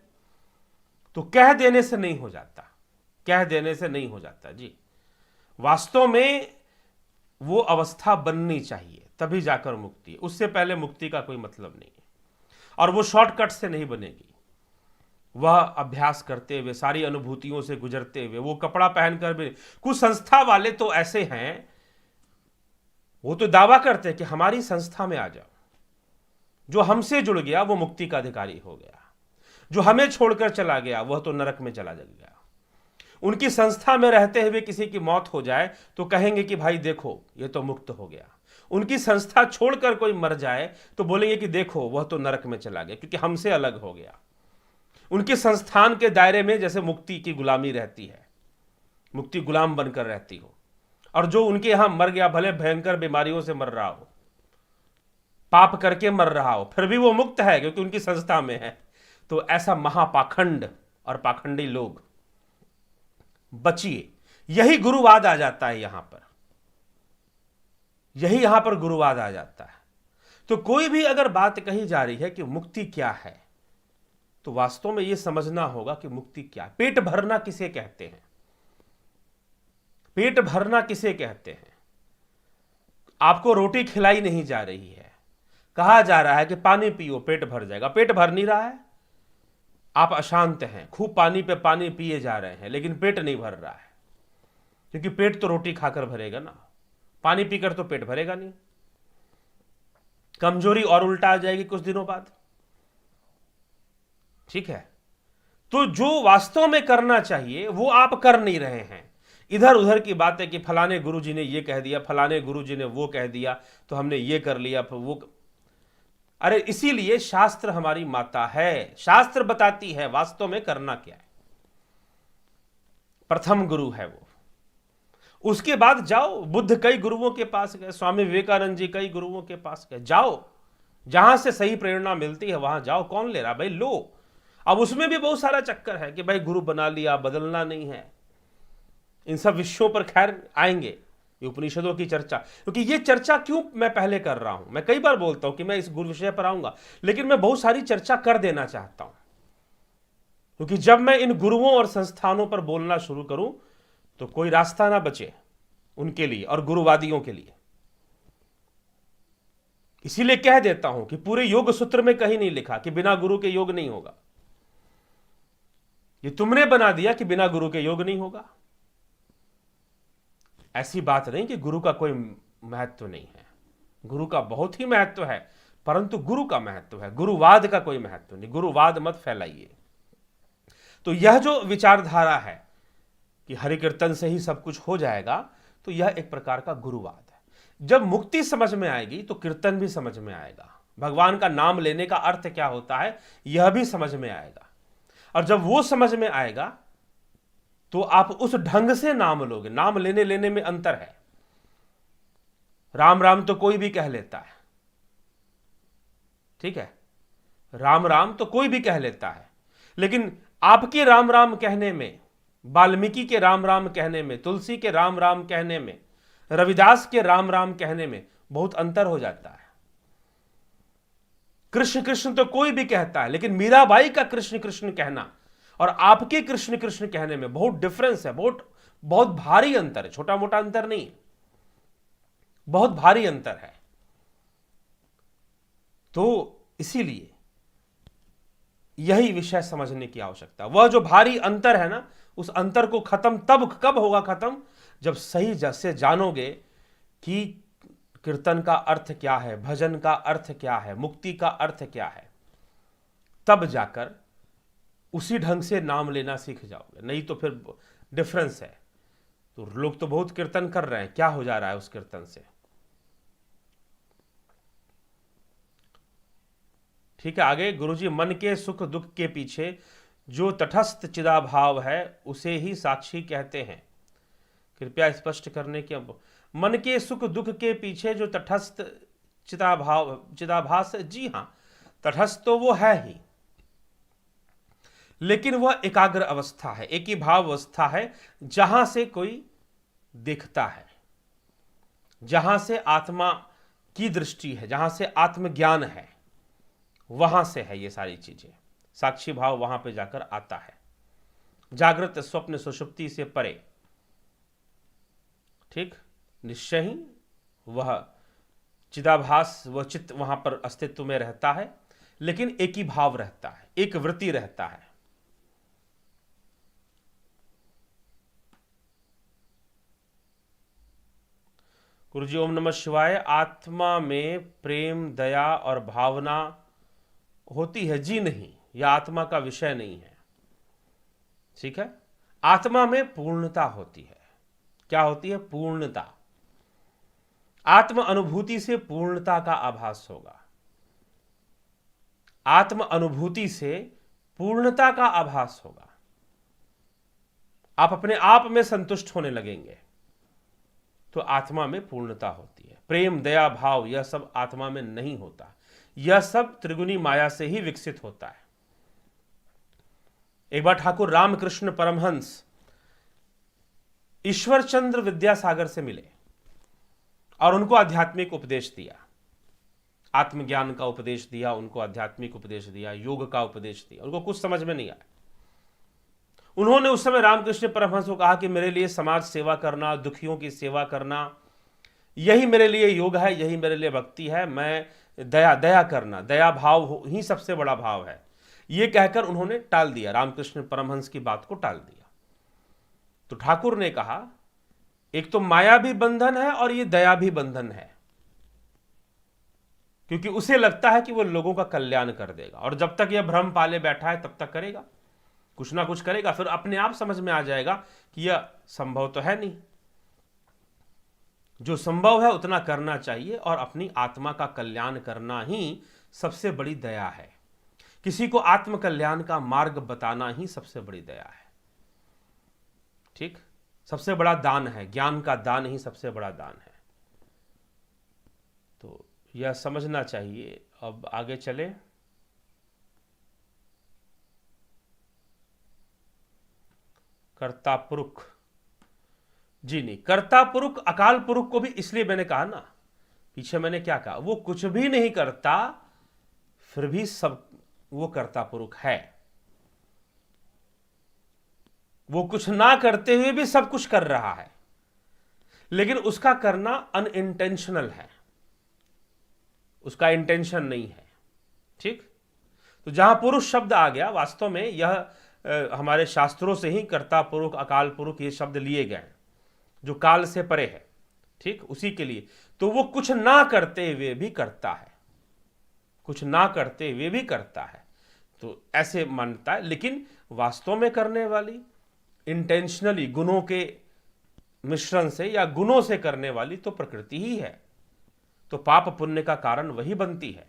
तो कह देने से नहीं हो जाता, कह देने से नहीं हो जाता जी। वास्तव में वो अवस्था बननी चाहिए, तभी जाकर मुक्ति। उससे पहले मुक्ति का कोई मतलब नहीं है, और वो शॉर्टकट से नहीं बनेगी। वह अभ्यास करते हुए, सारी अनुभूतियों से गुजरते हुए, वो कपड़ा पहनकर भी। कुछ संस्था वाले तो ऐसे हैं, वो तो दावा करते हैं कि हमारी संस्था में आ जाओ, जो हमसे जुड़ गया वो मुक्ति का अधिकारी हो गया, जो हमें छोड़कर चला गया वह तो नरक में चला गया। उनकी संस्था में रहते हुए किसी की मौत हो जाए तो कहेंगे कि भाई देखो ये तो मुक्त हो गया। उनकी संस्था छोड़कर कोई मर जाए तो बोलेंगे कि देखो वह तो नरक में चला गया, क्योंकि हमसे अलग हो गया। उनके संस्थान के दायरे में जैसे मुक्ति की गुलामी रहती है, मुक्ति गुलाम बनकर रहती हो, और जो उनके यहां मर गया, भले भयंकर बीमारियों से मर रहा हो, पाप करके मर रहा हो, फिर भी वो मुक्त है क्योंकि उनकी संस्था में है। तो ऐसा महापाखंड और पाखंडी लोग बचिए। यही गुरुवाद आ जाता है यहां पर, यही यहां पर गुरुवाद आ जाता है। तो कोई भी अगर बात कही जा रही है कि मुक्ति क्या है, तो वास्तव में यह समझना होगा कि मुक्ति क्या है। पेट भरना किसे कहते हैं? पेट भरना किसे कहते हैं? आपको रोटी खिलाई नहीं जा रही है, कहा जा रहा है कि पानी पियो पेट भर जाएगा, पेट भर नहीं रहा है, आप अशांत हैं, खूब पानी पे पानी पिए जा रहे हैं, लेकिन पेट नहीं भर रहा है, क्योंकि पेट तो रोटी खाकर भरेगा ना, पानी पीकर तो पेट भरेगा नहीं। कमजोरी और उल्टा आ जाएगी कुछ दिनों बाद। ठीक है, तो जो वास्तव में करना चाहिए वो आप कर नहीं रहे हैं। इधर उधर की बातें कि फलाने गुरुजी ने ये कह दिया, फलाने गुरुजी ने वो कह दिया, तो हमने ये कर लिया, फिर वो। अरे इसीलिए शास्त्र हमारी माता है, शास्त्र बताती है वास्तव में करना क्या है। प्रथम गुरु है वो। उसके बाद जाओ, बुद्ध कई गुरुओं के पास गए, स्वामी विवेकानंद जी कई गुरुओं के पास गए, जाओ जहां से सही प्रेरणा मिलती है वहां जाओ। कौन ले रहा भाई, लो। अब उसमें भी बहुत सारा चक्कर है कि भाई गुरु बना लिया, बदलना नहीं है। इन सब विषयों पर खैर आएंगे, ये उपनिषदों की चर्चा, क्योंकि ये चर्चा क्यों मैं पहले कर रहा हूं, मैं कई बार बोलता हूं कि मैं इस गुरु विषय पर आऊंगा, लेकिन मैं बहुत सारी चर्चा कर देना चाहता हूं, क्योंकि जब मैं इन गुरुओं और संस्थानों पर बोलना शुरू करूं तो कोई रास्ता ना बचे उनके लिए और गुरुवादियों के लिए। इसीलिए कह देता हूं कि पूरे योग सूत्र में कहीं नहीं लिखा कि बिना गुरु के योग नहीं होगा। ये तुमने बना दिया कि बिना गुरु के योग नहीं होगा। ऐसी बात नहीं कि गुरु का कोई महत्व नहीं है, गुरु का बहुत ही महत्व है, परंतु गुरु का महत्व है, गुरुवाद का कोई महत्व नहीं। गुरुवाद मत फैलाइए। तो यह जो विचारधारा है कि हरि कीर्तन से ही सब कुछ हो जाएगा, तो यह एक प्रकार का गुरुवाद है। जब मुक्ति समझ में आएगी तो कीर्तन भी समझ में आएगा, भगवान का नाम लेने का अर्थ क्या होता है यह भी समझ में आएगा। और जब वो समझ में आएगा तो आप उस ढंग से नाम लोगे। नाम लेने में अंतर है। राम राम तो कोई भी कह लेता है, ठीक है, राम राम तो कोई भी कह लेता है, लेकिन आपके राम राम कहने में, वाल्मीकि के राम राम कहने में, तुलसी के राम राम कहने में, रविदास के राम राम कहने में बहुत अंतर हो जाता है। कृष्ण कृष्ण तो कोई भी कहता है, लेकिन मीराबाई का कृष्ण कृष्ण कहना और आपके कृष्ण कृष्ण कहने में बहुत डिफरेंस है, बहुत भारी अंतर है। छोटा मोटा अंतर नहीं, बहुत भारी अंतर है। तो इसीलिए यही विषय समझने की आवश्यकता। वह जो भारी अंतर है ना, उस अंतर को खत्म तब कब होगा खत्म, जब सही से जानोगे कि कीर्तन का अर्थ क्या है, भजन का अर्थ क्या है, मुक्ति का अर्थ क्या है, तब जाकर उसी ढंग से नाम लेना सीख जाओगे। नहीं तो फिर डिफरेंस है। तो लोग तो बहुत कीर्तन कर रहे हैं, क्या हो जा रहा है उस कीर्तन से? ठीक है, आगे गुरुजी, मन के सुख दुख के पीछे जो तटस्थ चिदाभाव है उसे ही साक्षी कहते हैं, कृपया स्पष्ट करने की। मन के सुख दुख के पीछे जो तटस्थ चिदाभास, जी हां, तटस्थ तो वो है ही, लेकिन वह एकाग्र अवस्था है, एक ही भाव अवस्था है, जहां से कोई देखता है, जहां से आत्मा की दृष्टि है, जहां से आत्मज्ञान है, वहां से है ये सारी चीजें। साक्षी भाव वहां पे जाकर आता है, जागृत स्वप्न सुषुप्ति से परे। ठीक, निश्चय ही वह चिदाभास, वह चित्त वहां पर अस्तित्व में रहता है, लेकिन एक ही भाव रहता है, एक वृत्ति रहता है। गुरुजी ओम नमः शिवाय, आत्मा में प्रेम, दया और भावना होती है? जी नहीं, यह आत्मा का विषय नहीं है। ठीक है, आत्मा में पूर्णता होती है। क्या होती है? पूर्णता। आत्म अनुभूति से पूर्णता का आभास होगा, आत्म अनुभूति से पूर्णता का आभास होगा। आप अपने आप में संतुष्ट होने लगेंगे तो आत्मा में पूर्णता होती है। प्रेम, दया, भाव, यह सब आत्मा में नहीं होता, यह सब त्रिगुणी माया से ही विकसित होता है। एक बार ठाकुर रामकृष्ण परमहंस ईश्वरचंद्र विद्यासागर से मिले और उनको आध्यात्मिक उपदेश दिया, आत्मज्ञान का उपदेश दिया, उनको आध्यात्मिक उपदेश दिया, योग का उपदेश दिया। उनको कुछ समझ में नहीं आया। उन्होंने उस समय रामकृष्ण परमहंस को कहा कि मेरे लिए समाज सेवा करना, दुखियों की सेवा करना, यही मेरे लिए योग है, यही मेरे लिए भक्ति है। मैं दया करना, दया भाव ही सबसे बड़ा भाव है। ये कहकर उन्होंने टाल दिया, रामकृष्ण परमहंस की बात को टाल दिया। तो ठाकुर ने कहा, एक तो माया भी बंधन है और ये दया भी बंधन है, क्योंकि उसे लगता है कि वो लोगों का कल्याण कर देगा, और जब तक यह भ्रम पाले बैठा है तब तक करेगा, कुछ ना कुछ करेगा। फिर अपने आप समझ में आ जाएगा कि यह संभव तो है नहीं, जो संभव है उतना करना चाहिए, और अपनी आत्मा का कल्याण करना ही सबसे बड़ी दया है। किसी को आत्म कल्याण का मार्ग बताना ही सबसे बड़ी दया है। ठीक, सबसे बड़ा दान है, ज्ञान का दान ही सबसे बड़ा दान है। तो यह समझना चाहिए। अब आगे चले। कर्ता पुरुष, जी नहीं, कर्ता पुरुष अकाल पुरुष को भी इसलिए मैंने कहा ना, पीछे मैंने क्या कहा, वो कुछ भी नहीं करता फिर भी सब वो कर्ता पुरुष है। वो कुछ ना करते हुए भी सब कुछ कर रहा है, लेकिन उसका करना अनइंटेंशनल है, उसका इंटेंशन नहीं है। ठीक, तो जहां पुरुष शब्द आ गया, वास्तव में यह हमारे शास्त्रों से ही कर्ता पुरुष, अकाल पुरुष ये शब्द लिए गए हैं, जो काल से परे है। ठीक, उसी के लिए तो वो कुछ ना करते हुए भी करता है, कुछ ना करते हुए भी करता है, तो ऐसे मानता है। लेकिन वास्तव में करने वाली, इंटेंशनली गुणों के मिश्रण से या गुणों से करने वाली तो प्रकृति ही है। तो पाप पुण्य का कारण वही बनती है,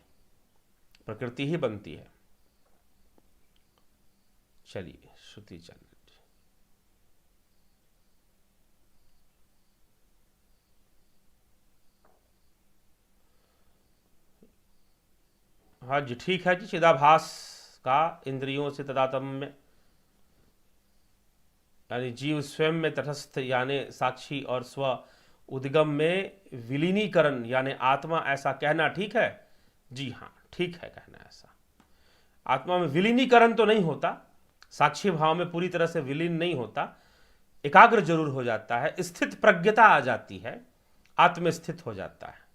प्रकृति ही बनती है। चलिए, श्रुति चल। हाँ जी, ठीक है जी। चिदाभास का इंद्रियों से तदात्म्य, यानी जीव स्वयं में तटस्थ यानी साक्षी, और स्व उद्गम में विलीनीकरण यानी आत्मा, ऐसा कहना ठीक है? जी हाँ, ठीक है कहना ऐसा। आत्मा में विलीनीकरण तो नहीं होता, साक्षी भाव में पूरी तरह से विलीन नहीं होता, एकाग्र जरूर हो जाता है, स्थित प्रज्ञता आ जाती है, आत्मस्थित हो जाता है।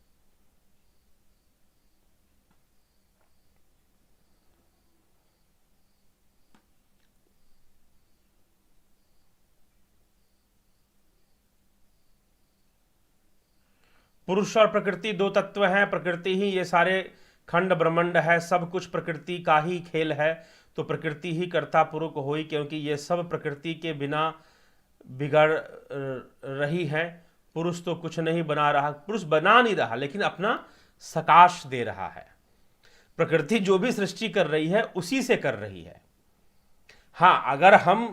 पुरुष और प्रकृति दो तत्व हैं, प्रकृति ही ये सारे खंड ब्रह्मांड है, सब कुछ प्रकृति का ही खेल है। तो प्रकृति ही कर्ता पुरुष हुई, क्योंकि ये सब प्रकृति के बिना बिगड़ रही है। पुरुष तो कुछ नहीं बना रहा, पुरुष बना नहीं रहा, लेकिन अपना सकाश दे रहा है। प्रकृति जो भी सृष्टि कर रही है उसी से कर रही है। हाँ, अगर हम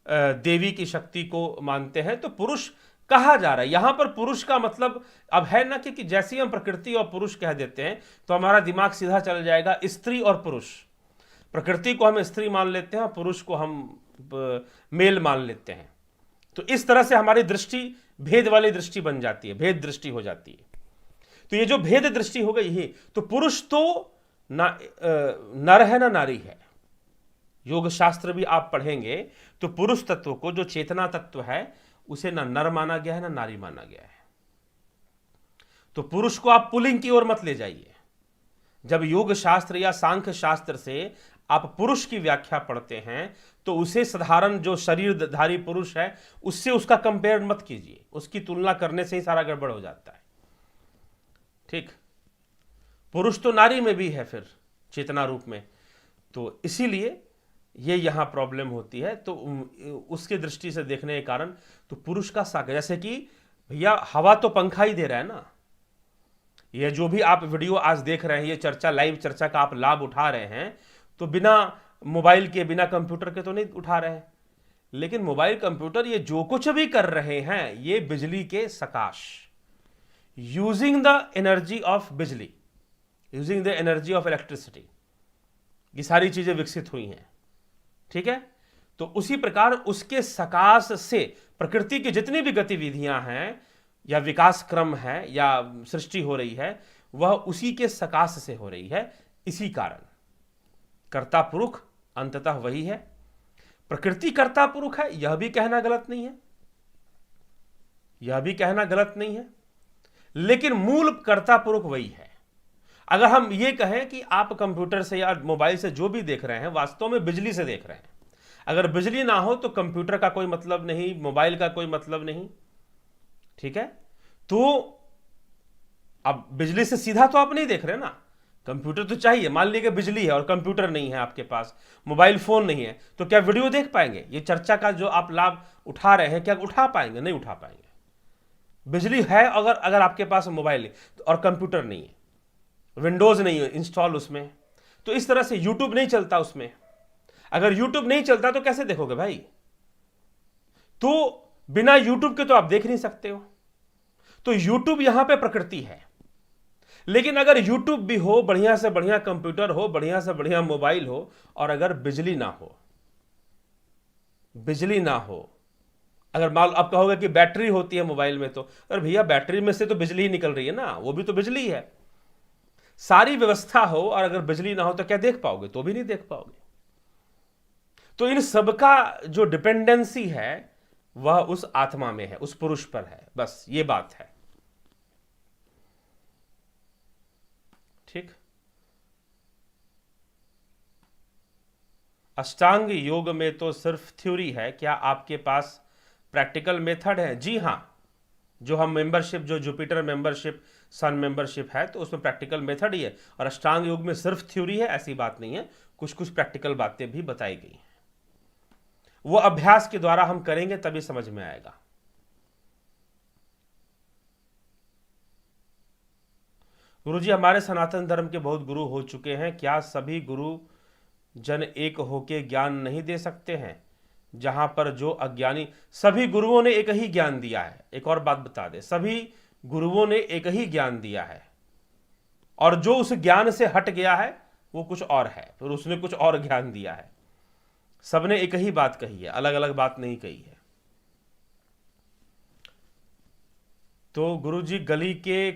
देवी की शक्ति को मानते हैं तो पुरुष कहा जा रहा है। यहां पर पुरुष का मतलब अब है ना कि जैसे ही हम प्रकृति और पुरुष कह देते हैं तो हमारा दिमाग सीधा चल जाएगा स्त्री और पुरुष। प्रकृति को हम स्त्री मान लेते हैं और पुरुष को हम मेल मान लेते हैं। तो इस तरह से हमारी दृष्टि भेद वाली दृष्टि बन जाती है, भेद दृष्टि हो जाती है। तो ये जो भेद दृष्टि हो गई ही, तो पुरुष तो नर है ना नारी है। योग शास्त्र भी आप पढ़ेंगे तो पुरुष तत्व को, जो चेतना तत्व है, उसे ना नर माना गया है ना नारी माना गया है। तो पुरुष को आप पुल्लिंग की ओर मत ले जाइए। जब योग शास्त्र या सांख्य शास्त्र से आप पुरुष की व्याख्या पढ़ते हैं तो उसे साधारण जो शरीरधारी पुरुष है उससे उसका कंपेयर मत कीजिए। उसकी तुलना करने से ही सारा गड़बड़ हो जाता है। ठीक, पुरुष तो नारी में भी है फिर चेतना रूप में। तो इसीलिए ये यहां प्रॉब्लम होती है। तो उसके दृष्टि से देखने के कारण तो पुरुष का साकार, जैसे कि भैया हवा तो पंखा ही दे रहा है ना। ये जो भी आप वीडियो आज देख रहे हैं, ये चर्चा, लाइव चर्चा का आप लाभ उठा रहे हैं, तो बिना मोबाइल के, बिना कंप्यूटर के तो नहीं उठा रहे हैं। लेकिन मोबाइल कंप्यूटर ये जो कुछ भी कर रहे हैं ये बिजली के सकाश, यूजिंग द एनर्जी ऑफ बिजली, using the energy of electricity, ये सारी चीजें विकसित हुई हैं। ठीक है, तो उसी प्रकार उसके सकाश से प्रकृति की जितनी भी गतिविधियां हैं या विकास क्रम है या सृष्टि हो रही है, वह उसी के सकाश से हो रही है। इसी कारण कर्ता पुरुष अंततः वही है। प्रकृति कर्ता पुरुष है, यह भी कहना गलत नहीं है, यह भी कहना गलत नहीं है, लेकिन मूल कर्ता पुरुष वही है। अगर हम ये कहें कि आप कंप्यूटर से या मोबाइल से जो भी देख रहे हैं वास्तव में बिजली से देख रहे हैं, अगर बिजली ना हो तो कंप्यूटर का कोई मतलब नहीं, मोबाइल का कोई मतलब नहीं। ठीक है, तो अब बिजली से सीधा तो आप नहीं देख रहे ना, कंप्यूटर तो चाहिए। मान लीजिए बिजली है और कंप्यूटर नहीं है आपके पास, मोबाइल फोन नहीं है, तो क्या वीडियो देख पाएंगे? ये चर्चा का जो आप लाभ उठा रहे हैं क्या उठा पाएंगे? नहीं उठा पाएंगे। बिजली है अगर आपके पास मोबाइल है और कंप्यूटर नहीं है, विंडोज नहीं है इंस्टॉल उसमें, तो इस तरह से यूट्यूब नहीं चलता उसमें। अगर यूट्यूब नहीं चलता तो कैसे देखोगे भाई? तो बिना यूट्यूब के तो आप देख नहीं सकते हो। तो यूट्यूब यहां पे प्रकृति है। लेकिन अगर यूट्यूब भी हो, बढ़िया से बढ़िया कंप्यूटर हो, बढ़िया से बढ़िया मोबाइल हो, और अगर बिजली ना हो, बिजली ना हो, अगर मान आप कहोगे कि बैटरी होती है मोबाइल में, तो अरे भैया बैटरी में से तो बिजली ही निकल रही है ना, वो भी तो बिजली है। सारी व्यवस्था हो और अगर बिजली ना हो तो क्या देख पाओगे? तो भी नहीं देख पाओगे। तो इन सबका जो डिपेंडेंसी है वह उस आत्मा में है, उस पुरुष पर है। बस ये बात है। ठीक, अष्टांग योग में तो सिर्फ थ्योरी है, क्या आपके पास प्रैक्टिकल मेथड है? जी हां, जो हम मेंबरशिप, जो जुपिटर मेंबरशिप, सन मेंबरशिप है, तो उसमें प्रैक्टिकल मेथड ही है। और अष्टांग योग में सिर्फ थ्योरी है ऐसी बात नहीं है, कुछ कुछ प्रैक्टिकल बातें भी बताई गई हैं। वो अभ्यास के द्वारा हम करेंगे तभी समझ में आएगा। गुरुजी, हमारे सनातन धर्म के बहुत गुरु हो चुके हैं, क्या सभी गुरु जन एक होके ज्ञान नहीं दे सकते हैं? जहां पर जो अज्ञानी, सभी गुरुओं ने एक ही ज्ञान दिया है। एक और बात बता दे, सभी गुरुओं ने एक ही ज्ञान दिया है, और जो उस ज्ञान से हट गया है वो कुछ और है, फिर उसने कुछ और ज्ञान दिया है। सबने एक ही बात कही है, अलग अलग बात नहीं कही है। तो गुरुजी, गली के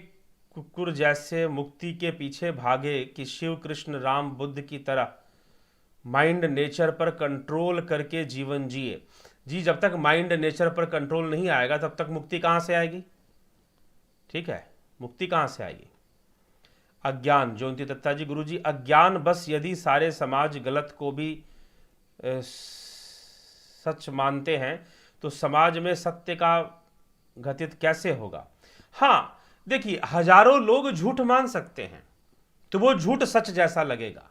कुकुर जैसे मुक्ति के पीछे भागे कि शिव कृष्ण राम बुद्ध की तरह माइंड नेचर पर कंट्रोल करके जीवन जिए। जी, जब तक माइंड नेचर पर कंट्रोल नहीं आएगा तब तक मुक्ति कहां से आएगी? ठीक है, मुक्ति कहां से आएगी? अज्ञान, ज्योति दत्ता जी, गुरुजी अज्ञान बस यदि सारे समाज गलत को भी सच मानते हैं तो समाज में सत्य का घटित कैसे होगा? हाँ, देखिए, हजारों लोग झूठ मान सकते हैं तो वो झूठ सच जैसा लगेगा,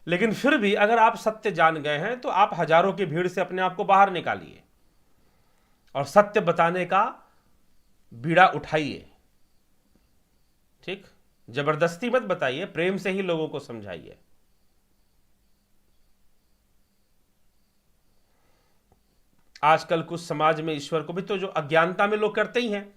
लेकिन फिर भी अगर आप सत्य जान गए हैं तो आप हजारों की भीड़ से अपने आप को बाहर निकालिए और सत्य बताने का बीड़ा उठाइए। ठीक, जबरदस्ती मत बताइए, प्रेम से ही लोगों को समझाइए। आजकल कुछ समाज में ईश्वर को भी तो जो अज्ञानता में लोग करते ही हैं,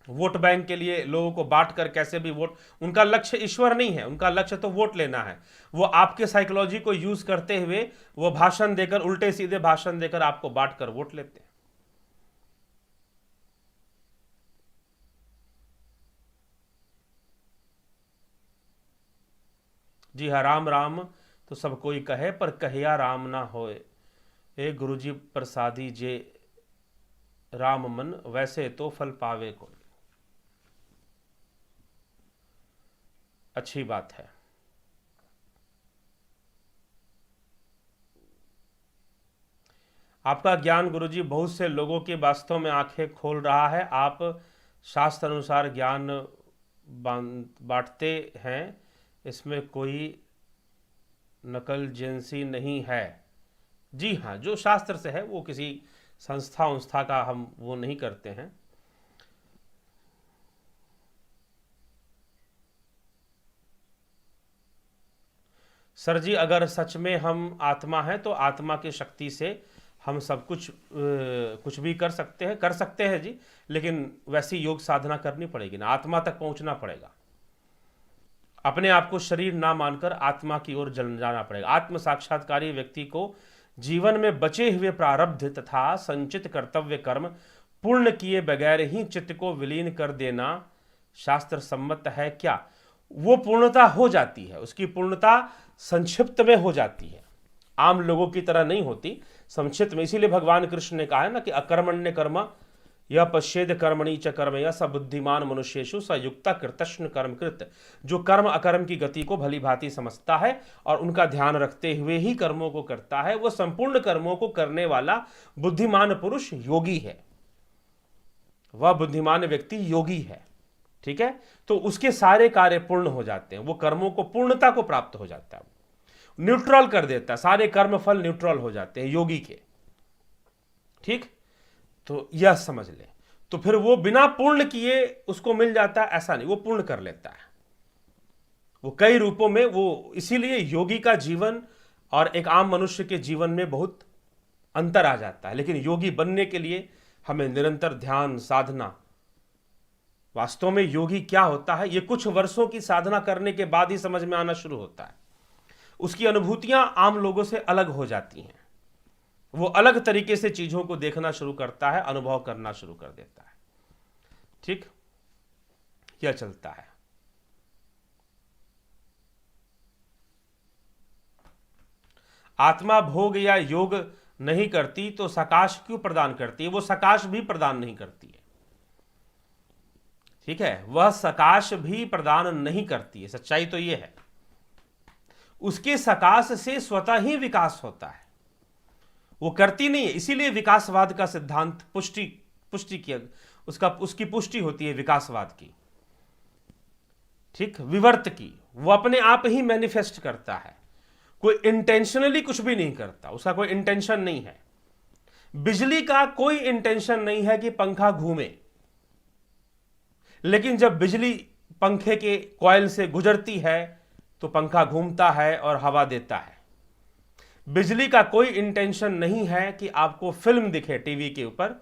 वोट बैंक के लिए लोगों को बांट कर कैसे भी वोट, उनका लक्ष्य ईश्वर नहीं है, उनका लक्ष्य तो वोट लेना है। वो आपके साइकोलॉजी को यूज करते हुए वो भाषण देकर, उल्टे सीधे भाषण देकर आपको बांट कर वोट लेते हैं। जी हाँ, राम राम तो सब कोई कहे पर कहिया राम ना होए, ए गुरुजी प्रसादी जे राम मन, वैसे तो फल पावे कोई। अच्छी बात है। आपका ज्ञान गुरुजी बहुत से लोगों की वास्तव में आंखें खोल रहा है। आप शास्त्र अनुसार ज्ञान बांटते हैं, इसमें कोई नकल जेंसी नहीं है। जी हाँ, जो शास्त्र से है वो किसी संस्था का हम वो नहीं करते हैं। सर जी, अगर सच में हम आत्मा हैं तो आत्मा की शक्ति से हम सब कुछ भी कर सकते हैं जी, लेकिन वैसी योग साधना करनी पड़ेगी ना, आत्मा तक पहुंचना पड़ेगा। अपने आप को शरीर ना मानकर आत्मा की ओर जाना पड़ेगा। आत्म साक्षात्कारी व्यक्ति को जीवन में बचे हुए प्रारब्ध तथा संचित कर्तव्य कर्म पूर्ण किए बगैर ही चित्त को विलीन कर देना शास्त्र सम्मत है क्या? वो पूर्णता हो जाती है, उसकी पूर्णता संक्षिप्त में हो जाती है, आम लोगों की तरह नहीं होती, संक्षिप्त में। इसीलिए भगवान कृष्ण ने कहा है ना कि अकर्मण्य कर्म यह पश्चेद कर्मणि च कर्म यह स बुद्धिमान मनुष्येषु स युक्ता कृतश्न कर्म कृत। जो कर्म अकर्म की गति को भली भांति समझता है और उनका ध्यान रखते हुए ही कर्मों को करता है, वो संपूर्ण कर्मों को करने वाला बुद्धिमान पुरुष योगी है, वह बुद्धिमान व्यक्ति योगी है। ठीक है, तो उसके सारे कार्य पूर्ण हो जाते हैं, वो कर्मों को पूर्णता को प्राप्त हो जाता है, न्यूट्रल कर देता है, सारे कर्म फल न्यूट्रल हो जाते हैं योगी के। ठीक, तो यह समझ ले। तो फिर वो बिना पूर्ण किए उसको मिल जाता है ऐसा नहीं, वो पूर्ण कर लेता है, वो कई रूपों में। वो इसीलिए योगी का जीवन और एक आम मनुष्य के जीवन में बहुत अंतर आ जाता है। लेकिन योगी बनने के लिए हमें निरंतर ध्यान साधना, वास्तव में योगी क्या होता है ये कुछ वर्षों की साधना करने के बाद ही समझ में आना शुरू होता है। उसकी अनुभूतियां आम लोगों से अलग हो जाती हैं, वो अलग तरीके से चीजों को देखना शुरू करता है, अनुभव करना शुरू कर देता है। ठीक, यह चलता है। आत्मा भोग या योग नहीं करती तो सकाश क्यों प्रदान करती है? वो सकाश भी प्रदान नहीं करती है। ठीक है, वह सकाश भी प्रदान नहीं करती है, सच्चाई तो यह है। उसके सकाश से स्वतः ही विकास होता है, वो करती नहीं है। इसीलिए विकासवाद का सिद्धांत पुष्टि किया, उसकी पुष्टि होती है विकासवाद की। ठीक, विवर्त की, वो अपने आप ही मैनिफेस्ट करता है, कोई इंटेंशनली कुछ भी नहीं करता, उसका कोई इंटेंशन नहीं है। बिजली का कोई इंटेंशन नहीं है कि पंखा घूमे, लेकिन जब बिजली पंखे के कॉइल से गुजरती है तो पंखा घूमता है और हवा देता है। बिजली का कोई इंटेंशन नहीं है कि आपको फिल्म दिखे टीवी के ऊपर,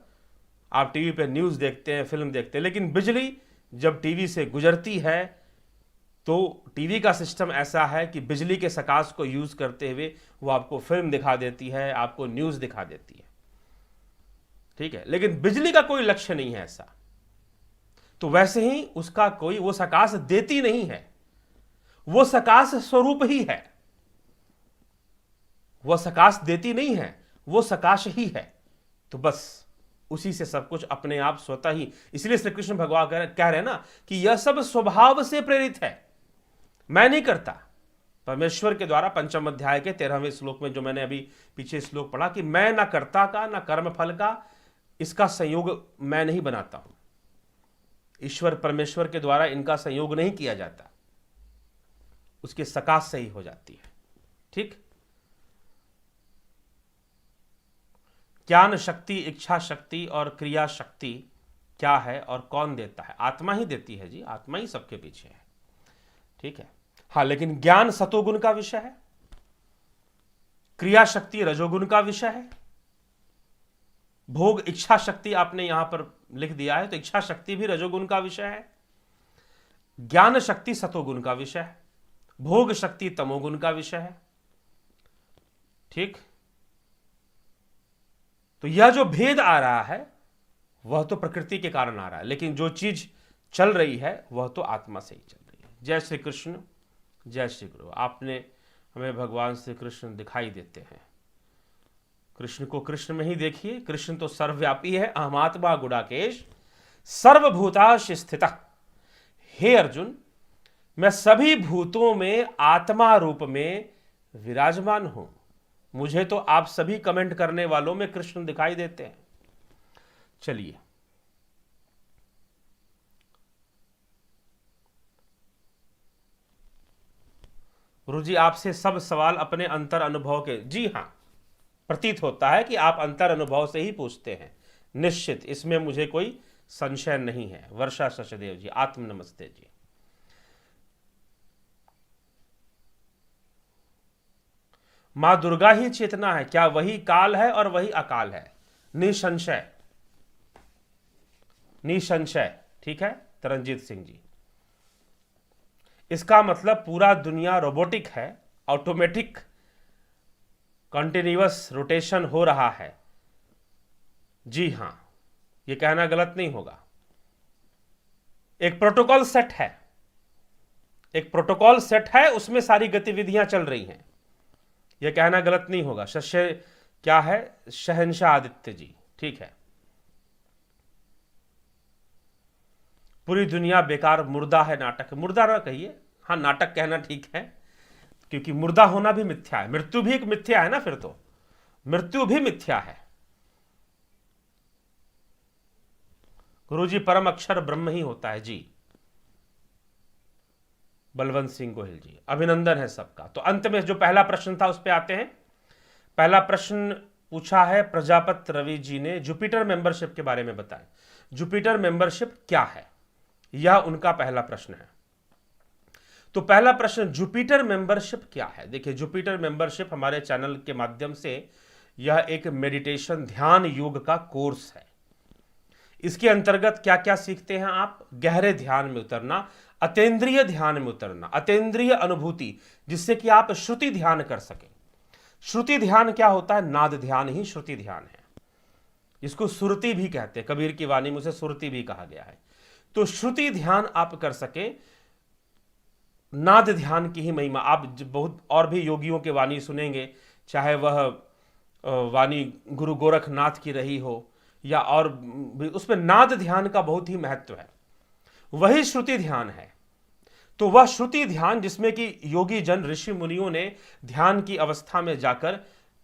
आप टीवी पे न्यूज़ देखते हैं, फिल्म देखते हैं, लेकिन बिजली जब टीवी से गुजरती है तो टीवी का सिस्टम ऐसा है कि बिजली के सकाश को यूज करते हुए वो आपको फिल्म दिखा देती है, आपको न्यूज़ दिखा देती है। ठीक है, लेकिन बिजली का कोई लक्ष्य नहीं है ऐसा। तो वैसे ही उसका कोई, वो सकाश देती नहीं है, वो सकाश स्वरूप ही है, वह सकाश देती नहीं है, वो सकाश ही है। तो बस उसी से सब कुछ अपने आप स्वतः ही, इसलिए श्री कृष्ण भगवान कह रहे हैं ना कि यह सब स्वभाव से प्रेरित है, मैं नहीं करता। परमेश्वर के द्वारा 5वें अध्याय के 13वें श्लोक में जो मैंने अभी पीछे श्लोक पढ़ा कि मैं ना कर्ता का ना कर्म फल का इसका संयोग मैं नहीं बनाता हूं, ईश्वर परमेश्वर के द्वारा इनका संयोग नहीं किया जाता, उसके सकाश से ही हो जाती है। ठीक, ज्ञान शक्ति, इच्छा शक्ति और क्रिया शक्ति क्या है और कौन देता है? आत्मा ही देती है जी, आत्मा ही सबके पीछे है। ठीक है, हाँ, लेकिन ज्ञान सतोगुण का विषय है, क्रिया शक्ति रजोगुण का विषय है, भोग इच्छा शक्ति आपने यहां पर लिख दिया है तो इच्छा शक्ति भी रजोगुण का विषय है, ज्ञान शक्ति सतोगुण का विषय है, भोग शक्ति तमोगुण का विषय है। ठीक, तो यह जो भेद आ रहा है वह तो प्रकृति के कारण आ रहा है, लेकिन जो चीज चल रही है वह तो आत्मा से ही चल रही है। जय श्री कृष्ण, जय श्री गुरु। आपने हमें भगवान श्री कृष्ण दिखाई देते हैं, कृष्ण को कृष्ण में ही देखिए, कृष्ण तो सर्वव्यापी है। अहमात्मा गुडाकेश सर्वभूताश स्थितः। हे अर्जुन, मैं सभी भूतों में आत्मा रूप में विराजमान हूं। मुझे तो आप सभी कमेंट करने वालों में कृष्ण दिखाई देते हैं। चलिए, गुरु जी आपसे सब सवाल अपने अंतर अनुभव के, जी हां, प्रतीत होता है कि आप अंतर अनुभव से ही पूछते हैं, निश्चित, इसमें मुझे कोई संशय नहीं है। वर्षा सचदेव जी, आत्म नमस्ते जी। मां दुर्गा ही चेतना है, क्या वही काल है और वही अकाल है? निसंशय, निसंशय। ठीक है तरनजीत सिंह जी, इसका मतलब पूरा दुनिया रोबोटिक है, ऑटोमेटिक कंटिन्यूअस रोटेशन हो रहा है। जी हां, यह कहना गलत नहीं होगा। एक प्रोटोकॉल सेट है, एक प्रोटोकॉल सेट है, उसमें सारी गतिविधियां चल रही हैं, यह कहना गलत नहीं होगा। शस्य क्या है? शहंशाह आदित्य जी। ठीक है, पूरी दुनिया बेकार, मुर्दा है, नाटक। मुर्दा ना कहिए, हाँ नाटक कहना ठीक है, क्योंकि मुर्दा होना भी मिथ्या है, मृत्यु भी एक मिथ्या है ना, फिर तो मृत्यु भी मिथ्या है। गुरुजी परम अक्षर ब्रह्म ही होता है जी। बलवंत सिंह गोहिल जी, अभिनंदन है सबका। तो अंत में जो पहला प्रश्न था उस पर आते हैं। पहला प्रश्न पूछा है प्रजापत रवि जी ने, जुपिटर मेंबरशिप के बारे में बताएं। जुपिटर मेंबरशिप क्या है, यह उनका पहला प्रश्न है। तो पहला प्रश्न, जुपिटर मेंबरशिप क्या है? देखिए, जुपिटर मेंबरशिप हमारे चैनल के माध्यम से यह एक मेडिटेशन ध्यान योग का कोर्स है। इसके अंतर्गत क्या क्या सीखते हैं आप? गहरे ध्यान में उतरना, अतीन्द्रिय ध्यान में उतरना, अतीन्द्रिय अनुभूति, जिससे कि आप श्रुति ध्यान कर सकें। श्रुति ध्यान क्या होता है? नाद ध्यान ही श्रुति ध्यान है, इसको सुरति भी कहते हैं, कबीर की वाणी में उसे सुरति भी कहा गया है। तो श्रुति ध्यान आप कर सके, नाद ध्यान की ही महिमा। आप बहुत और भी योगियों के वाणी सुनेंगे, चाहे वह वाणी गुरु गोरखनाथ की रही हो या और भी, उसमें नाद ध्यान का बहुत ही महत्व है, वही श्रुति ध्यान है। तो वह श्रुति ध्यान जिसमें कि योगी जन ऋषि मुनियों ने ध्यान की अवस्था में जाकर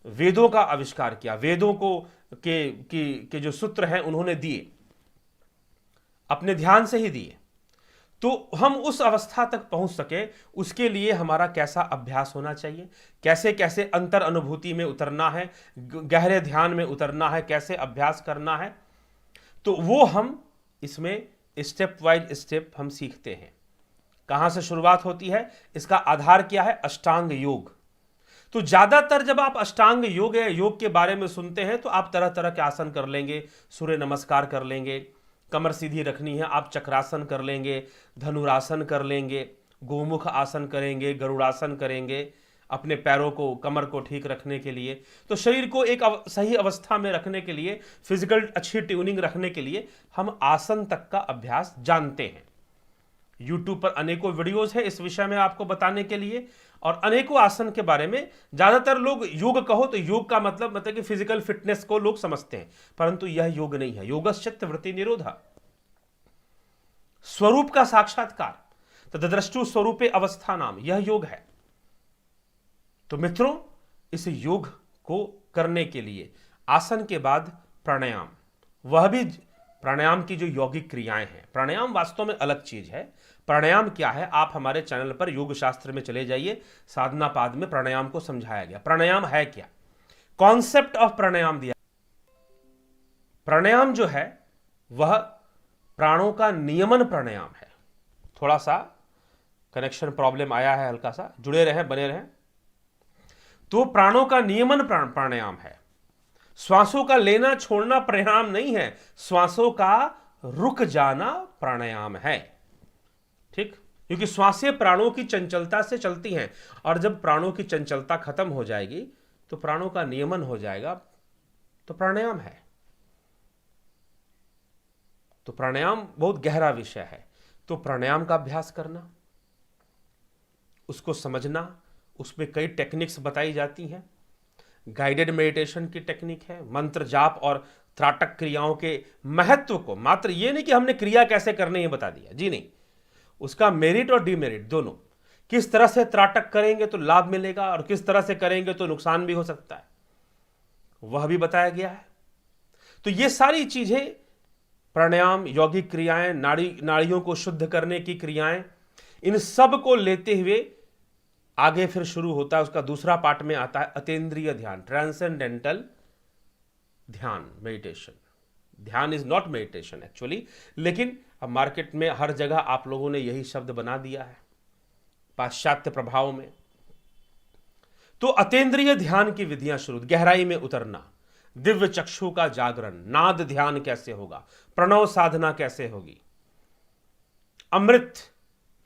वेदों का आविष्कार किया, वेदों को के जो सूत्र हैं उन्होंने दिए, अपने ध्यान से ही दिए। तो हम उस अवस्था तक पहुंच सके, उसके लिए हमारा कैसा अभ्यास होना चाहिए, कैसे कैसे अंतर अनुभूति में उतरना है, गहरे ध्यान में उतरना है, कैसे अभ्यास करना है, तो वो हम इसमें स्टेप वाइज स्टेप हम सीखते हैं। कहां से शुरुआत होती है? इसका आधार क्या है? अष्टांग योग। तो ज्यादातर जब आप अष्टांग योग या योग के बारे में सुनते हैं तो आप तरह तरह के आसन कर लेंगे, सूर्य नमस्कार कर लेंगे, कमर सीधी रखनी है, आप चक्रासन कर लेंगे, धनुरासन कर लेंगे, गोमुख आसन करेंगे, गरुड़ासन करेंगे, अपने पैरों को, कमर को ठीक रखने के लिए। तो शरीर को एक सही अवस्था में रखने के लिए, फिजिकल अच्छी ट्यूनिंग रखने के लिए हम आसन तक का अभ्यास जानते हैं। यूट्यूब पर अनेकों वीडियोस है इस विषय में आपको बताने के लिए, और अनेकों आसन के बारे में। ज्यादातर लोग योग कहो तो योग का मतलब कि फिजिकल फिटनेस को लोग समझते हैं, परंतु यह योग नहीं है। योगश्चित्त वृत्ति निरोधा, स्वरूप का साक्षात्कार, तद्द्रष्टु स्वरूपे अवस्था नाम, यह योग है। तो मित्रों, इस योग को करने के लिए आसन के बाद प्राणायाम, वह भी प्राणायाम की जो यौगिक क्रियाएं हैं, प्राणायाम वास्तव में अलग चीज है। प्राणायाम क्या है, आप हमारे चैनल पर योग शास्त्र में चले जाइए, साधना पाद में प्राणायाम को समझाया गया। प्राणायाम है क्या, कॉन्सेप्ट ऑफ प्राणायाम दिया। प्राणायाम जो है वह प्राणों का नियमन प्राणायाम है। थोड़ा सा कनेक्शन प्रॉब्लम आया है, हल्का सा, जुड़े रहें, बने रहें। तो प्राणों का नियमन प्राणायाम है। श्वासों का लेना छोड़ना प्राणायाम नहीं है, श्वासों का रुक जाना प्राणायाम है। ठीक, क्योंकि श्वासें प्राणों की चंचलता से चलती हैं, और जब प्राणों की चंचलता खत्म हो जाएगी तो प्राणों का नियमन हो जाएगा, तो प्राणायाम है। तो प्राणायाम बहुत गहरा विषय है। तो प्राणायाम का अभ्यास करना, उसको समझना, उसमें कई टेक्निक्स बताई जाती हैं। गाइडेड मेडिटेशन की टेक्निक है, मंत्र जाप और त्राटक क्रियाओं के महत्व को, मात्र ये नहीं कि हमने क्रिया कैसे करनी है बता दिया, जी नहीं, उसका मेरिट और डिमेरिट दोनों, किस तरह से त्राटक करेंगे तो लाभ मिलेगा और किस तरह से करेंगे तो नुकसान भी हो सकता है, वह भी बताया गया है। तो ये सारी चीजें, प्राणायाम, यौगिक क्रियाएं, नाड़ियों को शुद्ध करने की क्रियाएं, इन सब को लेते हुए आगे फिर शुरू होता है, उसका दूसरा पार्ट में आता है अतीन्द्रिय ध्यान, ट्रांसेंडेंटल ध्यान, मेडिटेशन। ध्यान इज नॉट मेडिटेशन एक्चुअली, लेकिन अब मार्केट में हर जगह आप लोगों ने यही शब्द बना दिया है पाश्चात्य प्रभाव में। तो अतीन्द्रिय ध्यान की विधियां शुरू, गहराई में उतरना, दिव्य चक्षु का जागरण, नाद ध्यान कैसे होगा, प्रणव साधना कैसे होगी, अमृत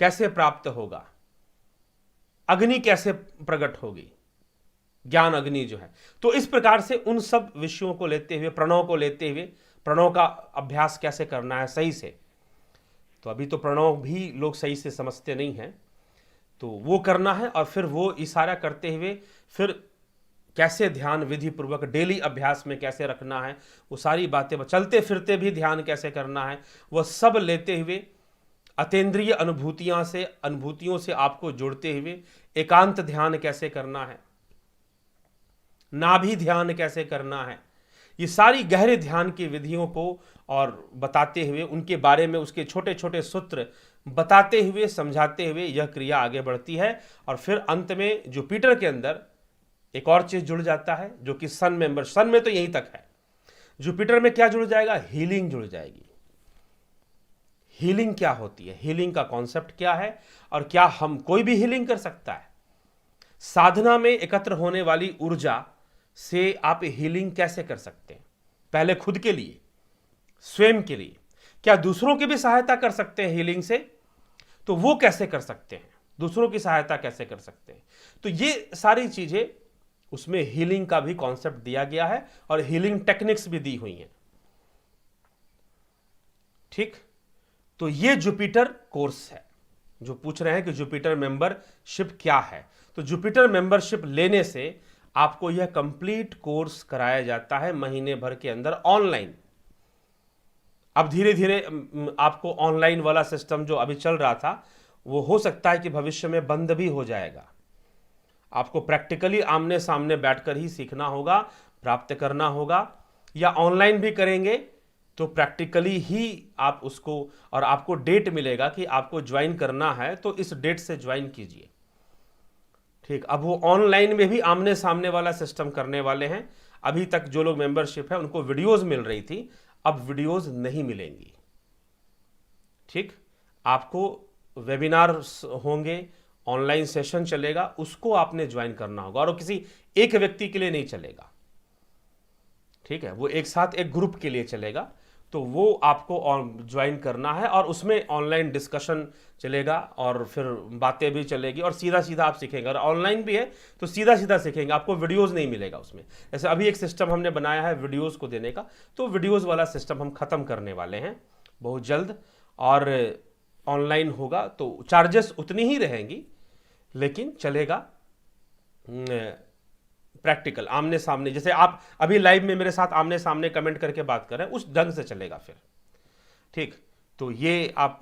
कैसे प्राप्त होगा, अग्नि कैसे प्रकट होगी, ज्ञान अग्नि जो है। तो इस प्रकार से उन सब विषयों को लेते हुए, प्रणव को लेते हुए, प्रणव का अभ्यास कैसे करना है सही से। तो अभी तो प्रणव भी लोग सही से समझते नहीं हैं, तो वो करना है, और फिर वो इशारा करते हुए फिर कैसे ध्यान विधि पूर्वक डेली अभ्यास में कैसे रखना है, वो सारी बातें, चलते फिरते भी ध्यान कैसे करना है, वह सब लेते हुए अतीन्द्रिय अनुभूतियों से आपको जोड़ते हुए एकांत ध्यान कैसे करना है, नाभि ध्यान कैसे करना है, ये सारी गहरे ध्यान की विधियों को और बताते हुए, उनके बारे में उसके छोटे छोटे सूत्र बताते हुए, समझाते हुए यह क्रिया आगे बढ़ती है। और फिर अंत में जुपिटर के अंदर एक और चीज जुड़ जाता है, जो कि सन में तो यहीं तक है, जुपिटर में क्या जुड़ जाएगा, हीलिंग जुड़ जाएगी। हीलिंग क्या होती है, हीलिंग का कॉन्सेप्ट क्या है, और क्या हम कोई भी हीलिंग कर सकता है, साधना में एकत्र होने वाली ऊर्जा से आप हीलिंग कैसे कर सकते हैं, पहले खुद के लिए, स्वयं के लिए, क्या दूसरों की भी सहायता कर सकते हैं हीलिंग से, तो वो कैसे कर सकते हैं, दूसरों की सहायता कैसे कर सकते हैं। तो ये सारी चीजें, उसमें हीलिंग का भी कॉन्सेप्ट दिया गया है और हीलिंग टेक्निक्स भी दी हुई हैं। ठीक, तो ये जुपिटर कोर्स है। जो पूछ रहे हैं कि जुपिटर मेंबरशिप क्या है, तो जुपिटर मेंबरशिप लेने से आपको यह कंप्लीट कोर्स कराया जाता है महीने भर के अंदर ऑनलाइन। अब धीरे धीरे आपको ऑनलाइन वाला सिस्टम जो अभी चल रहा था, वो हो सकता है कि भविष्य में बंद भी हो जाएगा। आपको प्रैक्टिकली आमने सामने बैठकर ही सीखना होगा, प्राप्त करना होगा, या ऑनलाइन भी करेंगे तो प्रैक्टिकली ही आप उसको, और आपको डेट मिलेगा कि आपको ज्वाइन करना है तो इस डेट से ज्वाइन कीजिए। ठीक, अब वो ऑनलाइन में भी आमने सामने वाला सिस्टम करने वाले हैं। अभी तक जो लोग मेंबरशिप है उनको वीडियोस मिल रही थी, अब वीडियोस नहीं मिलेंगी। ठीक, आपको वेबिनार होंगे, ऑनलाइन सेशन चलेगा, उसको आपने ज्वाइन करना होगा, और वो किसी एक व्यक्ति के लिए नहीं चलेगा। ठीक है, वो एक साथ एक ग्रुप के लिए चलेगा, तो वो आपको ज्वाइन करना है, और उसमें ऑनलाइन डिस्कशन चलेगा और फिर बातें भी चलेगी, और सीधा सीधा आप सीखेंगे। और ऑनलाइन भी है तो सीधा सीधा सीखेंगे, आपको वीडियोस नहीं मिलेगा उसमें। जैसे अभी एक सिस्टम हमने बनाया है वीडियोस को देने का, तो वीडियोस वाला सिस्टम हम खत्म करने वाले हैं बहुत जल्द, और ऑनलाइन होगा तो चार्जेस उतनी ही रहेंगी, लेकिन चलेगा प्रैक्टिकल, आमने सामने। जैसे आप अभी लाइव में मेरे साथ आमने सामने कमेंट करके बात कर रहे हैं, उस ढंग से चलेगा फिर। ठीक, तो ये आप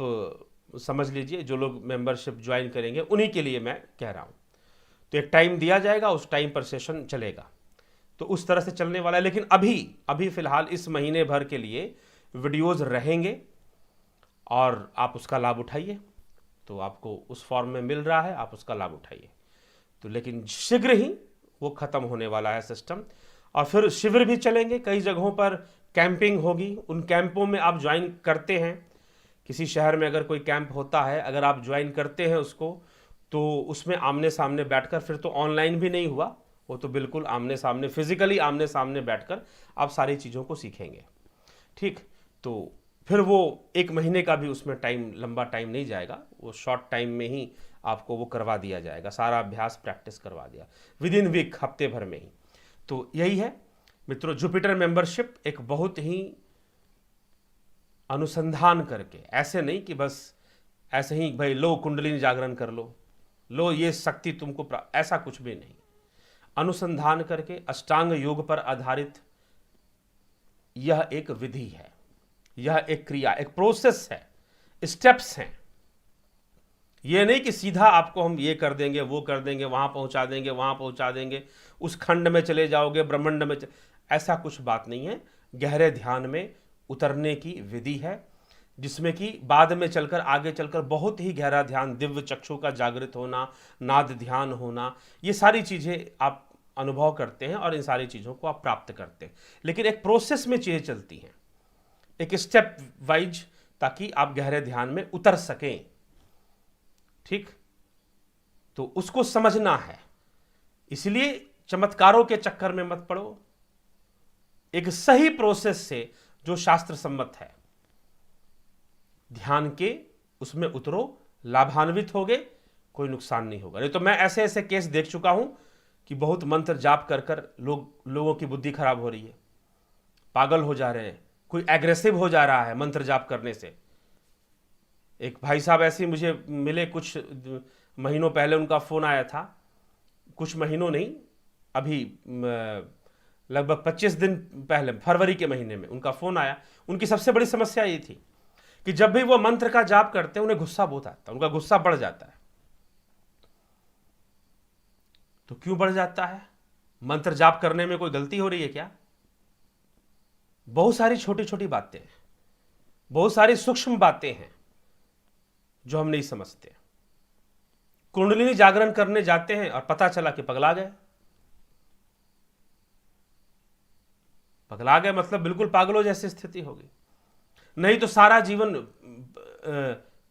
समझ लीजिए, जो लोग मेंबरशिप ज्वाइन करेंगे उन्हीं के लिए मैं कह रहा हूं। तो एक टाइम दिया जाएगा, उस टाइम पर सेशन चलेगा, तो उस तरह से चलने वाला है। लेकिन अभी फिलहाल इस महीने भर के लिए वीडियोज़ रहेंगे और आप उसका लाभ उठाइए। तो आपको उस फॉर्म में मिल रहा है, आप उसका लाभ उठाइए। तो लेकिन शीघ्र ही वो ख़त्म होने वाला है सिस्टम। और फिर शिविर भी चलेंगे, कई जगहों पर कैंपिंग होगी, उन कैंपों में आप ज्वाइन करते हैं। किसी शहर में अगर कोई कैंप होता है, अगर आप ज्वाइन करते हैं उसको, तो उसमें आमने सामने बैठकर, फिर तो ऑनलाइन भी नहीं हुआ, वो तो बिल्कुल आमने सामने, फिजिकली आमने सामने बैठकर आप सारी चीज़ों को सीखेंगे। ठीक, तो फिर वो 1 महीने का भी उसमें टाइम, लंबा टाइम नहीं जाएगा, वो शॉर्ट टाइम में ही आपको वो करवा दिया जाएगा, सारा अभ्यास प्रैक्टिस करवा दिया विद इन वीक, हफ्ते भर में ही। तो यही है मित्रों, जुपिटर मेंबरशिप एक बहुत ही अनुसंधान करके, ऐसे नहीं कि बस ऐसे ही भाई लो कुंडलिनी जागरण कर लो ये शक्ति तुमको ऐसा कुछ भी नहीं। अनुसंधान करके अष्टांग योग पर आधारित यह एक विधि है, यह एक क्रिया, एक प्रोसेस है, स्टेप्स हैं। यह नहीं कि सीधा आपको हम ये कर देंगे, वो कर देंगे, वहां पहुंचा देंगे, वहां पहुंचा देंगे, उस खंड में चले जाओगे, ब्रह्मांड में ऐसा कुछ बात नहीं है। गहरे ध्यान में उतरने की विधि है, जिसमें कि बाद में चलकर, आगे चलकर बहुत ही गहरा ध्यान, दिव्य चक्षु का जागृत होना, नाद ध्यान होना, ये सारी चीज़ें आप अनुभव करते हैं और इन सारी चीज़ों को आप प्राप्त करते हैं। लेकिन एक प्रोसेस में चीज़ें चलती हैं, एक स्टेप वाइज, ताकि आप गहरे ध्यान में उतर सकें। ठीक, तो उसको समझना है। इसलिए चमत्कारों के चक्कर में मत पड़ो, एक सही प्रोसेस से जो शास्त्र सम्मत है, ध्यान के उसमें उतरो, लाभान्वित होगे, कोई नुकसान नहीं होगा। नहीं तो मैं ऐसे ऐसे केस देख चुका हूं कि बहुत मंत्र जाप कर कर लोगों की बुद्धि खराब हो रही है, पागल हो जा रहे हैं, कोई एग्रेसिव हो जा रहा है मंत्र जाप करने से। एक भाई साहब ऐसे मुझे मिले, कुछ महीनों पहले उनका फ़ोन आया था, कुछ महीनों नहीं, अभी लगभग 25 दिन पहले, फरवरी के महीने में उनका फ़ोन आया। उनकी सबसे बड़ी समस्या ये थी कि जब भी वो मंत्र का जाप करते हैं उन्हें गुस्सा बहुत आता है, उनका गुस्सा बढ़ जाता है। तो क्यों बढ़ जाता है? मंत्र जाप करने में कोई गलती हो रही है क्या? बहुत सारी छोटी छोटी बातें हैं, बहुत सारी सूक्ष्म बातें हैं जो हम नहीं समझते। कुंडलिनी जागरण करने जाते हैं और पता चला कि पगला गए। पगला गए मतलब बिल्कुल पागलों जैसी स्थिति होगी। नहीं तो सारा जीवन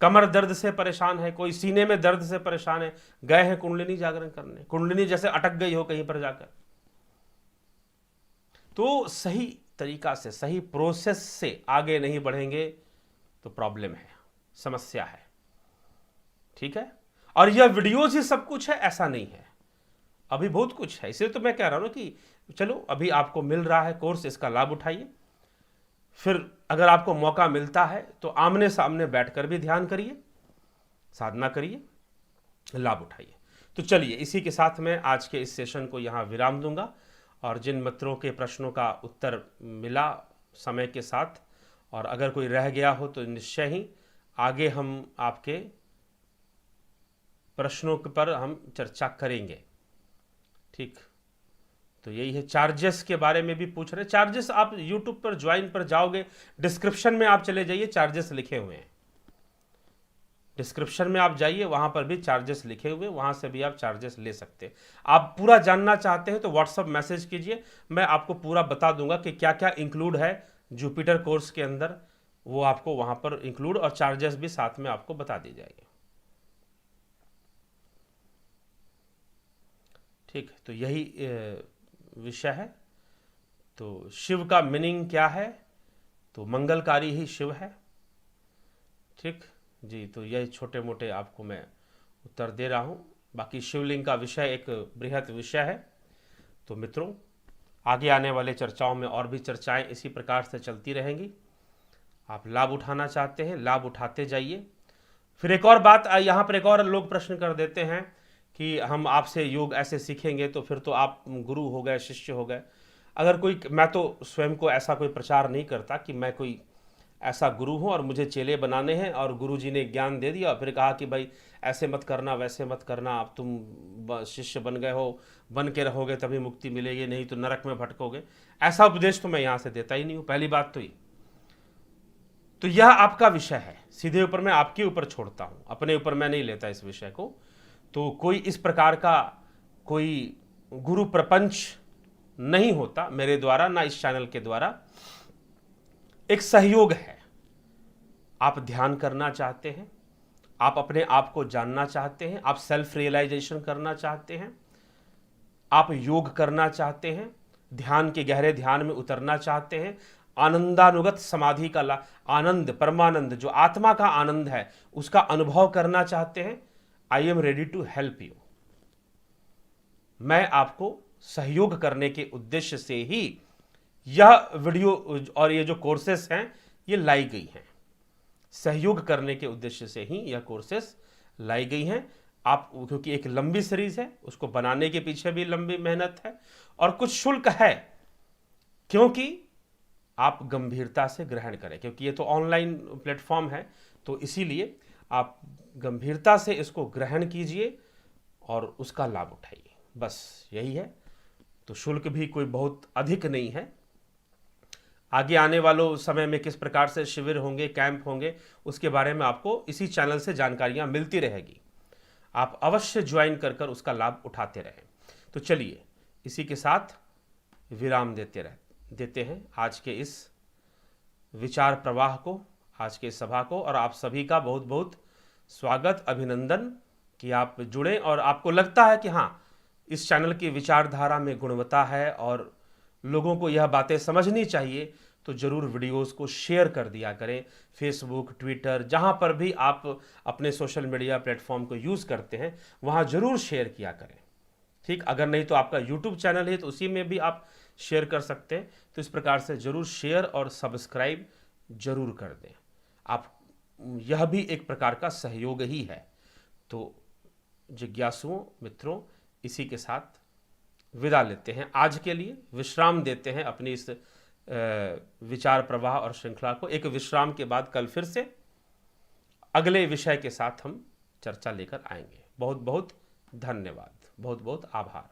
कमर दर्द से परेशान है, कोई सीने में दर्द से परेशान है, गए हैं कुंडलिनी जागरण करने, कुंडलिनी जैसे अटक गई हो कहीं पर जाकर। तो सही तरीका से, सही प्रोसेस से आगे नहीं बढ़ेंगे तो प्रॉब्लम है, समस्या है। ठीक है, और यह वीडियोज ही सब कुछ है ऐसा नहीं है, अभी बहुत कुछ है। इसलिए तो मैं कह रहा हूं ना कि चलो अभी आपको मिल रहा है कोर्स, इसका लाभ उठाइए। फिर अगर आपको मौका मिलता है तो आमने सामने बैठकर भी ध्यान करिए, साधना करिए, लाभ उठाइए। तो चलिए, इसी के साथ मैं आज के इस सेशन को यहाँ विराम दूंगा। और जिन मित्रों के प्रश्नों का उत्तर मिला समय के साथ, और अगर कोई रह गया हो तो निश्चय ही आगे हम आपके प्रश्नों पर हम चर्चा करेंगे। ठीक, तो यही है। चार्जेस के बारे में भी पूछ रहे। चार्जेस आप यूट्यूब पर ज्वाइन पर जाओगे, डिस्क्रिप्शन में आप चले जाइए, चार्जेस लिखे हुए हैं। डिस्क्रिप्शन में आप जाइए, वहां पर भी चार्जेस लिखे हुए, वहां से भी आप चार्जेस ले सकते हैं। आप पूरा जानना चाहते हैं तो व्हाट्सअप मैसेज कीजिए, मैं आपको पूरा बता दूंगा कि क्या क्या इंक्लूड है जुपिटर कोर्स के अंदर, वो आपको वहां पर इंक्लूड, और चार्जेस भी साथ में आपको बता दी जाएगी। ठीक, तो यही विषय है। तो शिव का मीनिंग क्या है? तो मंगलकारी ही शिव है। ठीक जी, तो यही छोटे मोटे आपको मैं उत्तर दे रहा हूँ। बाकी शिवलिंग का विषय एक बृहत विषय है। तो मित्रों, आगे आने वाले चर्चाओं में और भी चर्चाएं इसी प्रकार से चलती रहेंगी। आप लाभ उठाना चाहते हैं, लाभ उठाते जाइए। फिर एक और बात, यहाँ पर एक और लोग प्रश्न कर देते हैं कि हम आपसे योग ऐसे सीखेंगे तो फिर तो आप गुरु हो गए, शिष्य हो गए। अगर कोई, मैं तो स्वयं को ऐसा कोई प्रचार नहीं करता कि मैं कोई ऐसा गुरु हूँ और मुझे चेले बनाने हैं और गुरु जी ने ज्ञान दे दिया और फिर कहा कि भाई ऐसे मत करना, वैसे मत करना, अब तुम शिष्य बन गए हो, बन के रहोगे तभी मुक्ति मिलेगी, नहीं तो नरक में भटकोगे। ऐसा उपदेश तो मैं यहाँ से देता ही नहीं हूँ। पहली बात तो ये, तो यह आपका विषय है, सीधे ऊपर मैं आपके ऊपर छोड़ता हूं, अपने ऊपर मैं नहीं लेता इस विषय को। तो कोई इस प्रकार का कोई गुरु प्रपंच नहीं होता मेरे द्वारा, ना इस चैनल के द्वारा। एक सहयोग है। आप ध्यान करना चाहते हैं, आप अपने आप को जानना चाहते हैं, आप सेल्फ रियलाइजेशन करना चाहते हैं, आप योग करना चाहते हैं, ध्यान के गहरे ध्यान में उतरना चाहते हैं, आनंदानुगत समाधि का आनंद, परमानंद, जो आत्मा का आनंद है उसका अनुभव करना चाहते हैं, I am ready to help you. मैं आपको सहयोग करने के उद्देश्य से ही यह वीडियो और ये जो कोर्सेस हैं ये लाई गई हैं। सहयोग करने के उद्देश्य से ही यह कोर्सेस लाई गई हैं। आप, क्योंकि एक लंबी सीरीज है, उसको बनाने के पीछे भी लंबी मेहनत है और कुछ शुल्क है, क्योंकि आप गंभीरता से ग्रहण करें, क्योंकि ये तो ऑनलाइन प्लेटफॉर्म है, तो इसीलिए आप गंभीरता से इसको ग्रहण कीजिए और उसका लाभ उठाइए, बस यही है। तो शुल्क भी कोई बहुत अधिक नहीं है। आगे आने वालों समय में किस प्रकार से शिविर होंगे, कैंप होंगे, उसके बारे में आपको इसी चैनल से जानकारियां मिलती रहेगी। आप अवश्य ज्वाइन कर उसका लाभ उठाते रहें। तो चलिए इसी के साथ विराम देते हैं आज के इस विचार प्रवाह को, आज के सभा को। और आप सभी का बहुत बहुत स्वागत, अभिनंदन कि आप जुड़े और आपको लगता है कि हाँ, इस चैनल की विचारधारा में गुणवत्ता है और लोगों को यह बातें समझनी चाहिए, तो जरूर वीडियोस को शेयर कर दिया करें। फेसबुक, ट्विटर, जहां पर भी आप अपने सोशल मीडिया प्लेटफॉर्म को यूज़ करते हैं वहां जरूर शेयर किया करें। ठीक, अगर नहीं तो आपका यूट्यूब चैनल है तो उसी में भी आप शेयर कर सकते हैं। तो इस प्रकार से जरूर शेयर और सब्सक्राइब जरूर कर दें आप, यह भी एक प्रकार का सहयोग ही है। तो जिज्ञासुओं, मित्रों, इसी के साथ विदा लेते हैं। आज के लिए विश्राम देते हैं अपनी इस विचार प्रवाह और श्रृंखला को। एक विश्राम के बाद कल फिर से अगले विषय के साथ हम चर्चा लेकर आएंगे। बहुत बहुत धन्यवाद, बहुत बहुत आभार।